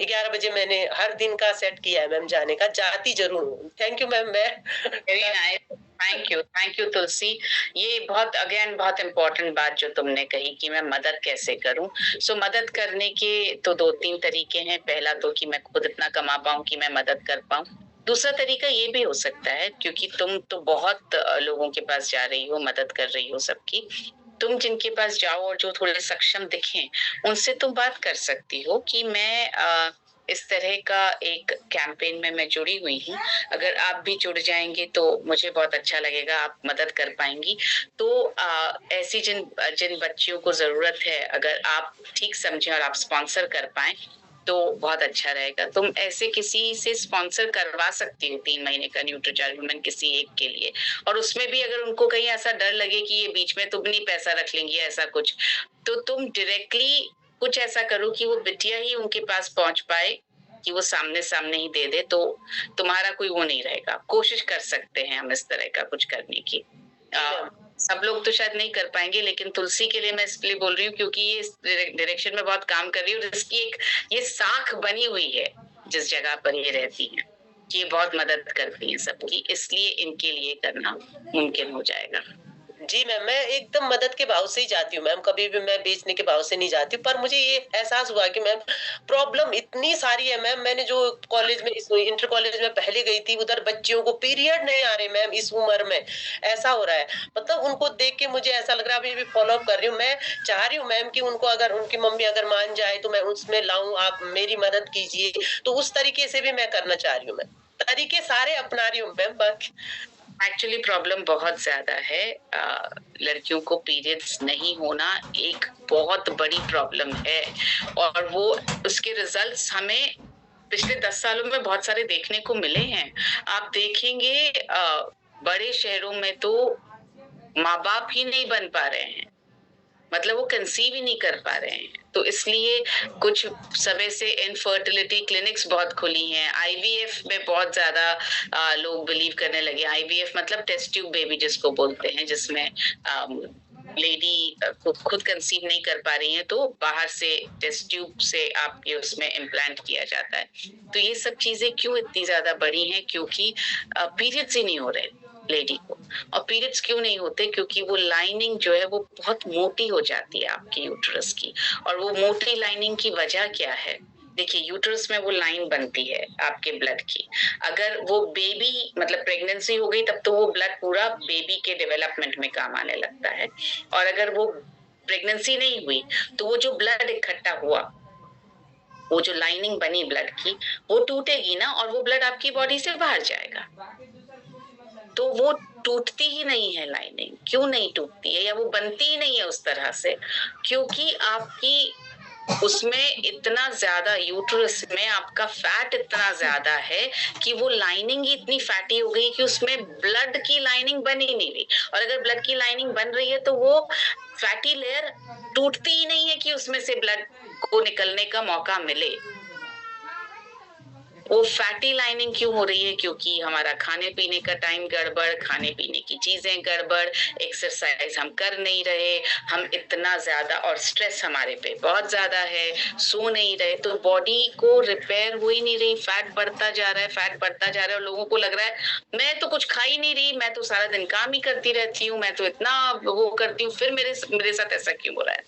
11 बजे मैंने हर दिन का सेट किया है मैम जाने का, जाती जरूर हूँ। Thank you ma'am. मैं वेरी नाइस, थैंक यू तुलसी। ये बहुत अगेन बहुत इम्पोर्टेंट बात जो तुमने कही कि मैं मदद कैसे करूं। सो मदद करने के तो 2-3 तरीके हैं। पहला तो कि मैं खुद इतना कमा पाऊं कि मैं मदद कर पाऊं। दूसरा तरीका ये भी हो सकता है, क्योंकि तुम तो बहुत लोगों के पास जा रही हो, मदद कर रही हो सबकी, तुम जिनके पास जाओ और जो थोड़े सक्षम दिखें, उनसे तुम बात कर सकती हो कि मैं इस तरह का एक कैंपेन में मैं जुड़ी हुई हूँ, अगर आप भी जुड़ जाएंगे तो मुझे बहुत अच्छा लगेगा, आप मदद कर पाएंगी। तो ऐसी जिन बच्चियों को जरूरत है, अगर आप ठीक समझें और आप स्पॉन्सर कर पाएं तो बहुत अच्छा रहेगा। तुम ऐसे किसी से स्पॉन्सर करवा सकती हो 3 महीने का न्यूट्रीचार्ज वुमेन किसी एक के लिए, और उसमें भी अगर उनको कहीं ऐसा डर लगे कि ये बीच में तुम नहीं पैसा रख लेंगी ऐसा कुछ, तो तुम डायरेक्टली कुछ ऐसा करो कि वो बिटिया ही उनके पास पहुंच पाए, कि वो सामने ही दे दे, तो तुम्हारा कोई वो नहीं रहेगा। कोशिश कर सकते हैं हम इस तरह का कुछ करने की। सब लोग तो शायद नहीं कर पाएंगे, लेकिन तुलसी के लिए मैं इसलिए बोल रही हूँ क्योंकि ये इस डायरेक्शन में बहुत काम कर रही है, और इसकी एक ये साख बनी हुई है जिस जगह पर ये रहती है, ये बहुत मदद करती है सबकी, इसलिए इनके लिए करना मुमकिन हो जाएगा। जी मैम, मैं एकदम मदद के भाव से ही जाती हूँ मैम, कभी भी मैं बेचने के भाव से नहीं जाती। पर मुझे ये एहसास हुआ कि मैम प्रॉब्लम इतनी सारी है मैम। मैंने जो कॉलेज में इंटर कॉलेज में पहले गई थी, उधर बच्चियों को पीरियड नहीं आ रहे मैम, इस उम्र में ऐसा हो रहा है। मतलब उनको देख के मुझे ऐसा लग रहा है, अभी भी फॉलो अप कर रही हूँ। मैं चाह रही हूँ मैम कि उनको अगर उनकी मम्मी अगर मान जाए तो मैं उसमें लाऊं, आप मेरी मदद कीजिए। तो उस तरीके से भी मैं करना चाह रही हूँ मैम, तरीके सारे अपना रही हूँ मैम। बाकी एक्चुअली प्रॉब्लम बहुत ज्यादा है। लड़कियों को पीरियड्स नहीं होना एक बहुत बड़ी प्रॉब्लम है, और वो उसके रिजल्ट्स हमें पिछले 10 सालों में बहुत सारे देखने को मिले हैं। आप देखेंगे बड़े शहरों में तो माँ बाप ही नहीं बन पा रहे हैं, मतलब वो कंसीव ही नहीं कर पा रहे हैं। तो इसलिए कुछ समय से इनफर्टिलिटी क्लिनिक्स बहुत खुली हैं। आईवीएफ में बहुत ज्यादा लोग बिलीव करने लगे। आईवीएफ मतलब टेस्ट ट्यूब बेबी जिसको बोलते हैं, जिसमें लेडी खुद कंसीव नहीं कर पा रही है तो बाहर से टेस्ट ट्यूब से आपके उसमें इम्प्लांट किया जाता है। तो ये सब चीजें क्यों इतनी ज्यादा बड़ी हैं? क्योंकि पीरियड्स ही नहीं हो रहे लेडी को। और पीरियड्स क्यों नहीं होते? क्योंकि वो लाइनिंग जो है वो बहुत मोटी हो जाती है आपकी यूट्रस की। और वो मोटी लाइनिंग की वजह क्या है? देखिए, यूट्रस में वो लाइन बनती है आपके ब्लड की। अगर वो बेबी मतलब प्रेगनेंसी हो गई तब तो वो ब्लड पूरा बेबी के डेवलपमेंट में काम आने लगता है, और अगर वो प्रेगनेंसी नहीं हुई तो वो जो ब्लड इकट्ठा हुआ, वो जो लाइनिंग बनी ब्लड की, वो टूटेगी ना, और वो ब्लड आपकी बॉडी से बाहर जाएगा। तो वो टूटती ही नहीं है लाइनिंग। क्यों नहीं टूटती है या वो बनती ही नहीं है उस तरह से? क्योंकि आपकी उसमें इतना ज्यादा, यूट्रस में आपका फैट इतना ज्यादा है कि वो लाइनिंग ही इतनी फैटी हो गई कि उसमें ब्लड की लाइनिंग बन ही नहीं रही। और अगर ब्लड की लाइनिंग बन रही है तो वो फैटी लेयर टूटती ही नहीं है कि उसमें से ब्लड को निकलने का मौका मिले। वो फैटी लाइनिंग क्यों हो रही है? क्योंकि हमारा खाने पीने का टाइम गड़बड़, खाने पीने की चीजें गड़बड़, एक्सरसाइज हम कर नहीं रहे, हम इतना ज्यादा, और स्ट्रेस हमारे पे बहुत ज्यादा है, सो नहीं रहे, तो बॉडी को रिपेयर हो ही नहीं रही, फैट बढ़ता जा रहा है, फैट बढ़ता जा रहा है, और लोगों को लग रहा है मैं तो कुछ खा ही नहीं रही, मैं तो सारा दिन काम ही करती रहती हूँ, मैं तो इतना वो करती हूँ, फिर मेरे साथ ऐसा क्यों हो रहा है?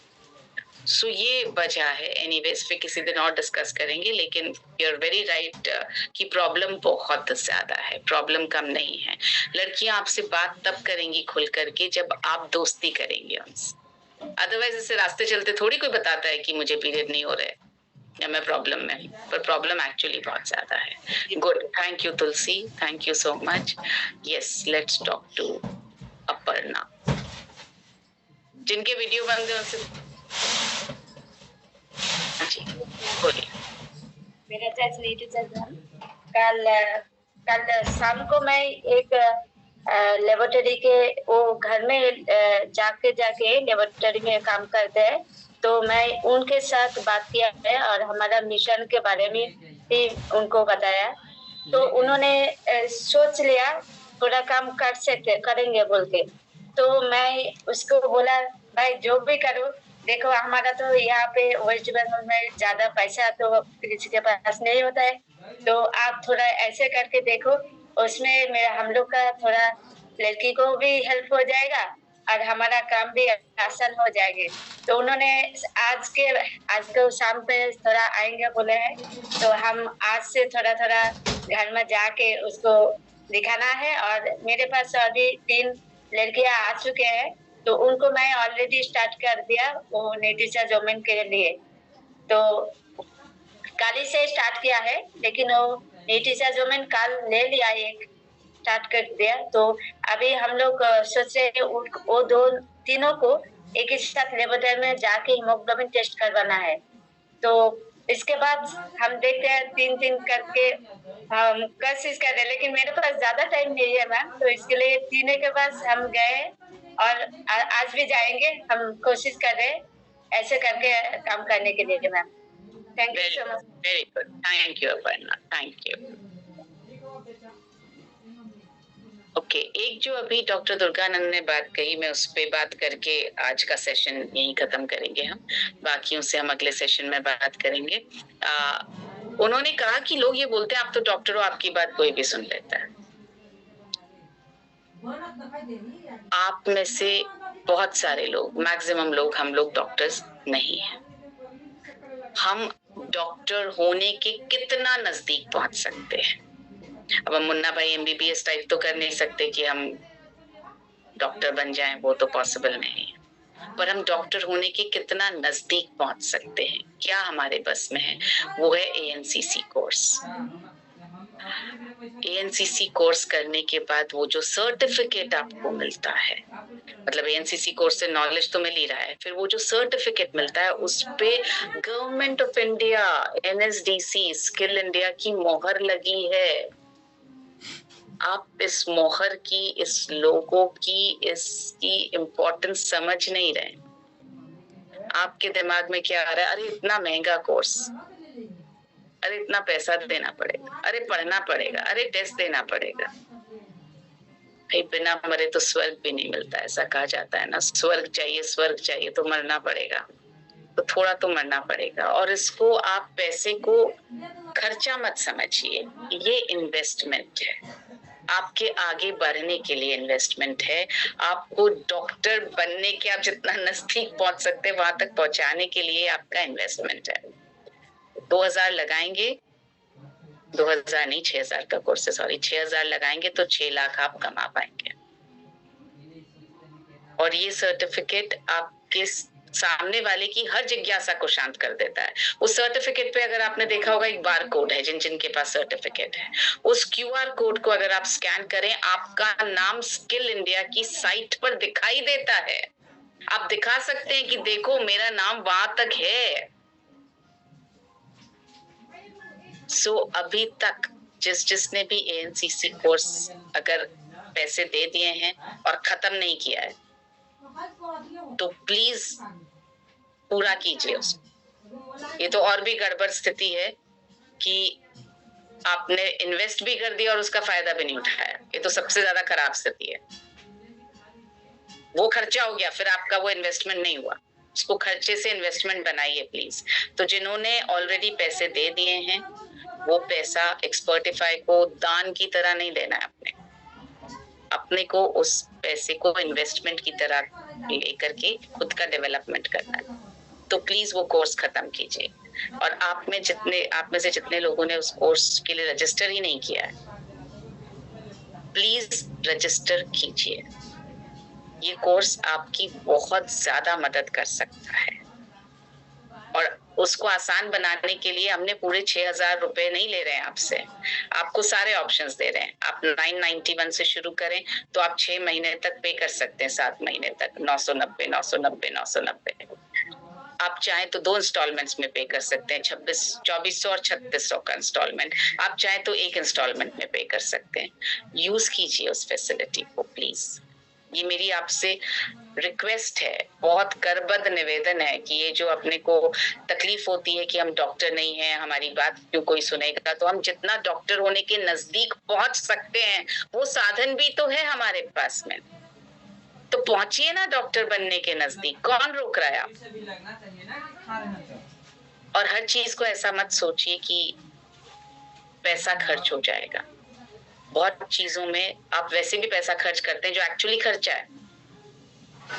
सो ये वजह है। एनीवेज फिर किसी दिन और डिस्कस करेंगे, लेकिन यू आर वेरी राइट कि प्रॉब्लम बहुत ज्यादा है, प्रॉब्लम कम नहीं है। लड़कियां आपसे बात तब करेंगी खुल करके जब आप दोस्ती करेंगे उनसे, अदरवाइज ऐसे रास्ते चलते थोड़ी कोई बताता है कि मुझे पीरियड नहीं हो रहे या मैं प्रॉब्लम में हूँ, पर प्रॉब्लम एक्चुअली बहुत ज्यादा है। Good, thank you Tulsi, thank you so much. Yes, let's talk to Aparna. जिनके वीडियो बंद है उनसे मेरा कल शाम को मैं एक लेबोरेटरी के वो घर में जाके लेबोरेटरी में काम करते हैं, तो मैं उनके साथ बात किया है और हमारा मिशन के बारे में भी उनको बताया, तो उन्होंने सोच लिया थोड़ा काम करेंगे बोल के। तो मैं उसको बोला भाई जो भी करो, देखो हमारा तो यहाँ पे वेस्ट बंगाल में ज्यादा पैसा तो किसी के पास नहीं होता है, तो आप थोड़ा ऐसे करके देखो, उसमें हम लोग का थोड़ा लड़की को भी हेल्प हो जाएगा और हमारा काम भी आसान हो जाएगा। तो उन्होंने आज को शाम पे थोड़ा आएंगे बोले हैं, तो हम आज से थोड़ा घर में जाके उसको दिखाना है। और मेरे पास अभी 3 लड़कियां आ चुके हैं, तो उनको मैं ऑलरेडी स्टार्ट कर दिया वो नेटिसा जोमेन के लिए, तो कल से स्टार्ट किया है, लेकिन वो नेटिसा जोमेन कल ले लिया, एक स्टार्ट कर दिया। तो अभी हम लोग सोच रहे हैं वो तीनों को एक ही साथ लेबोरेटरी में जाके हीमोग्लोबिन टेस्ट करवाना है। तो इसके बाद हम देखते हैं 3 करके हम कोशिश कर रहे हैं, लेकिन मेरे पास ज्यादा टाइम नहीं है मैम, तो इसके लिए 3 के पास हम गए और आज भी जाएंगे, हम कोशिश कर रहे हैं ऐसे करके काम करने के लिए ma'am. Thank you so much. Very good, thank you Aparna, thank you. Okay, एक जो अभी डॉक्टर दुर्गानंद ने बात कही, मैं उस पे बात करके आज का सेशन यहीं खत्म करेंगे। हम बाकियों से हम अगले सेशन में बात करेंगे। उन्होंने कहा कि लोग ये बोलते हैं आप तो डॉक्टर हो, आपकी बात कोई भी सुन लेता है। आप में से बहुत सारे लोग, मैक्सिमम लोग, हम लोग डॉक्टर्स नहीं हैं। हम डॉक्टर होने के कितना नजदीक पहुंच सकते हैं? अब हम मुन्ना भाई MBBS टाइप तो कर नहीं सकते कि हम डॉक्टर बन जाएं, वो तो पॉसिबल नहीं है, पर हम डॉक्टर होने के कितना नजदीक पहुंच सकते हैं, क्या हमारे बस में है, वो है ANCC कोर्स। ANCC कोर्स करने के बाद वो जो सर्टिफिकेट आपको मिलता है, मतलब ANCC कोर्स से नॉलेज तो मिल ही रहा है, फिर वो जो सर्टिफिकेट मिलता है उस पे government of India, NSDC, skill India की मोहर लगी है। आप इस मोहर की, इस लोगों की, इसकी इम्पोर्टेंस समझ नहीं रहे। आपके दिमाग में क्या आ रहा है? अरे इतना महंगा कोर्स, अरे इतना पैसा देना पड़ेगा, अरे पढ़ना पड़ेगा, अरे टेस्ट देना पड़ेगा। भाई बिना मरे तो स्वर्ग भी नहीं मिलता, ऐसा कहा जाता है ना, स्वर्ग चाहिए तो मरना पड़ेगा, तो थोड़ा तो मरना पड़ेगा। और इसको आप पैसे को खर्चा मत समझिए, ये इन्वेस्टमेंट है, आपके आगे बढ़ने के लिए इन्वेस्टमेंट है, आपको डॉक्टर बनने के, आप जितना नजदीक पहुंच सकते हैं वहां तक पहुंचाने के लिए आपका इन्वेस्टमेंट है। 2000 लगाएंगे, 2000 नहीं 6000 का कोर्स है, सॉरी 6000 लगाएंगे तो 6 लाख आप कमा पाएंगे। और ये सर्टिफिकेट आपके सामने वाले की हर जिज्ञासा को शांत कर देता है। उस सर्टिफिकेट पे अगर आपने देखा होगा एक बार कोड है, जिनके पास सर्टिफिकेट है, उस QR कोड को अगर आप स्कैन करें, आपका नाम स्किल इंडिया की साइट पर दिखाई देता है। आप दिखा सकते हैं कि देखो मेरा नाम वहां तक है। सो अभी तक जिसने भी ANCC कोर्स अगर पैसे दे दिए हैं और खत्म नहीं किया है, तो प्लीज पूरा कीजिए उसको। ये तो और भी गड़बड़ स्थिति है कि आपने इन्वेस्ट भी कर दिया और उसका फायदा भी नहीं उठाया। ये तो सबसे ज्यादा खराब स्थिति है। वो खर्चा हो गया, फिर आपका वो इन्वेस्टमेंट नहीं हुआ। उसको खर्चे से इन्वेस्टमेंट बनाइए प्लीज। तो जिन्होंने ऑलरेडी पैसे दे दिए हैं, वो पैसा एक्सपर्टिफाई को दान की तरह नहीं देना है। अपने को उस पैसे को इन्वेस्टमेंट की तरह लेकर के खुद का डेवलपमेंट करना है। तो प्लीज वो कोर्स खत्म कीजिए। और आप में से जितने लोगों ने उस कोर्स के लिए रजिस्टर ही नहीं किया है, प्लीज रजिस्टर कीजिए। ये कोर्स आपकी बहुत ज्यादा मदद कर सकता है। और उसको आसान बनाने के लिए हमने पूरे 6,000 रुपए नहीं ले रहे हैं आपसे, आपको सारे ऑप्शंस दे रहे हैं। आप 991 से शुरू करें तो आप 6 महीने तक पे कर सकते हैं, 7 महीने तक 990, 990, 990। आप चाहें तो 2 इंस्टॉलमेंट्स में पे कर सकते हैं, 2400 और 3600 का इंस्टॉलमेंट। आप चाहें तो 1 इंस्टॉलमेंट में पे कर सकते हैं। यूज कीजिए उस फैसिलिटी को प्लीज। ये मेरी आपसे रिक्वेस्ट है, बहुत करबद्ध निवेदन है कि ये जो अपने को तकलीफ होती है कि हम डॉक्टर नहीं हैं, हमारी बात क्यों कोई सुनेगा, तो हम जितना डॉक्टर होने के नजदीक पहुंच सकते हैं वो साधन भी तो है हमारे पास में। तो पहुंचिए ना डॉक्टर बनने के नजदीक, कौन रोक रहा है आप? और हर चीज को ऐसा मत सोचिए कि पैसा खर्च हो जाएगा। बहुत चीजों में आप वैसे भी पैसा खर्च करते हैं जो एक्चुअली खर्चा है।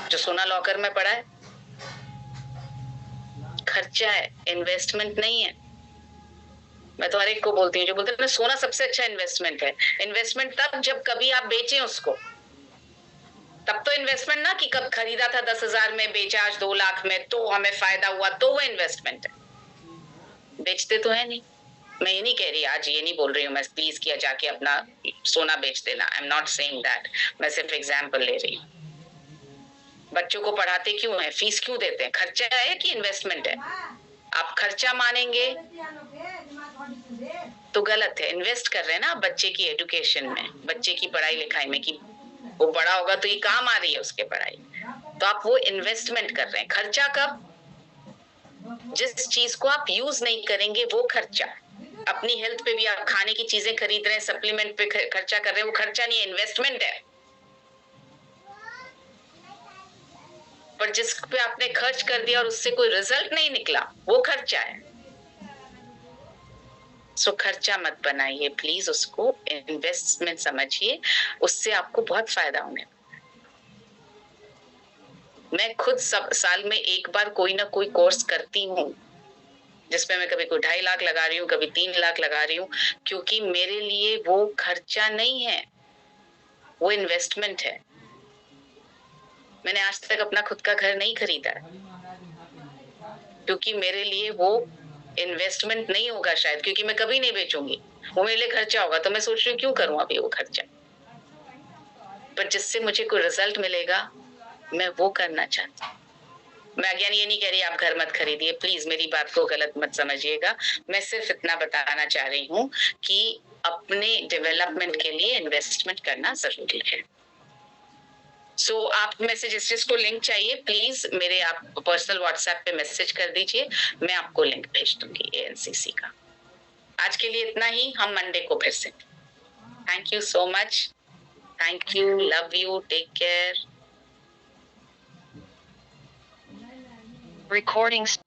जो सोना लॉकर में पड़ा है खर्चा है, इन्वेस्टमेंट नहीं है। मैं तो हर एक को बोलती हूँ, जो बोलते हैं ना सोना सबसे अच्छा इन्वेस्टमेंट है। इन्वेस्टमेंट तब जब कभी आप बेचें उसको, तब तो इन्वेस्टमेंट ना कि कब खरीदा था 10,000 में, बेचा आज 2 लाख में तो हमें फायदा हुआ, तो वो इन्वेस्टमेंट है। बेचते तो है नहीं। मैं ये नहीं कह रही, आज ये नहीं बोल रही हूँ मैं प्लीज किया जाके अपना सोना बेच देना। I am not saying that. मैं सिर्फ एग्जाम्पल ले रही हूँ। बच्चों को पढ़ाते क्यों है, फीस क्यों देते हैं? खर्चा है कि इन्वेस्टमेंट है? आप खर्चा मानेंगे तो गलत है। इन्वेस्ट कर रहे हैं ना बच्चे की एजुकेशन में, बच्चे की पढ़ाई लिखाई में, कि वो बड़ा होगा तो ये काम आ रही है उसके पढ़ाई। तो आप वो इन्वेस्टमेंट कर रहे हैं। खर्चा कब? जिस चीज को आप यूज नहीं करेंगे वो खर्चा। अपनी हेल्थ पे भी आप खाने की चीजें खरीद रहे हैं, सप्लीमेंट पे खर्चा कर रहे हैं, वो खर्चा नहीं है, इन्वेस्टमेंट है। पर जिस पे आपने खर्च कर दिया और उससे कोई रिजल्ट नहीं निकला, वो खर्चा है। सो खर्चा मत बनाइए प्लीज, उसको इन्वेस्टमेंट समझिए, उससे आपको बहुत फायदा होने। मैं खुद सब साल में एक बार कोई ना कोई कोर्स करती हूँ जिसपे मैं कभी कोई 2.5 लाख लगा रही हूँ, कभी 3 लाख लगा रही हूँ, क्योंकि मेरे लिए वो खर्चा नहीं है, वो इन्वेस्टमेंट है। मैंने आज तक अपना खुद का घर नहीं खरीदा क्योंकि मेरे लिए वो इन्वेस्टमेंट नहीं होगा शायद, क्योंकि मैं कभी नहीं बेचूंगी, वो मेरे लिए खर्चा होगा। तो मैं सोच रही हूँ क्यों करूँ अभी वो खर्चा, पर जिससे मुझे कोई रिजल्ट मिलेगा मैं वो करना चाहती हूँ। मैं अगेन ये नहीं कह रही आप घर मत खरीदिए, प्लीज मेरी बात को गलत मत समझिएगा। मैं सिर्फ इतना बताना चाह रही हूँ कि अपने डेवलपमेंट के लिए इन्वेस्टमेंट करना जरूरी है। सो आप में से जिसको लिंक चाहिए प्लीज मेरे आप पर्सनल व्हाट्सएप पे मैसेज कर दीजिए, मैं आपको लिंक भेज दूंगी ANCC का। आज के लिए इतना ही, हम मंडे को फिर से। Thank you so much, thank you, love you, take care. Recordings.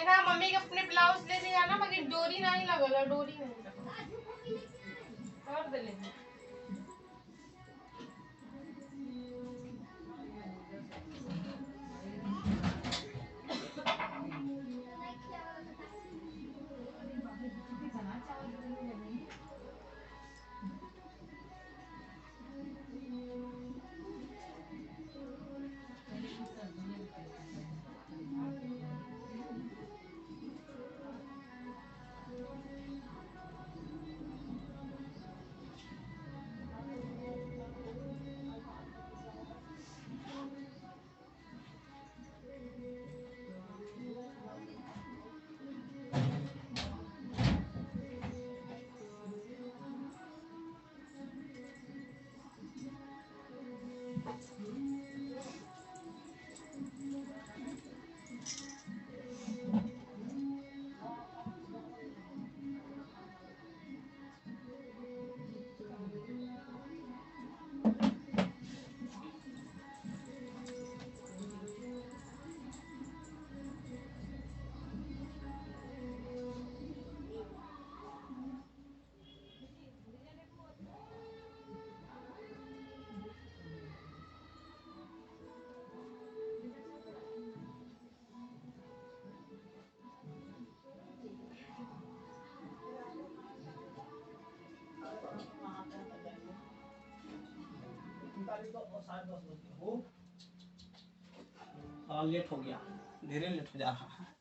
कहा मम्मी के अपने ब्लाउज ले जाना मगर डोरी नहीं लगल डोरी नहीं लगल और दे ले लेट हो गया धीरे लेट हो जा रहा है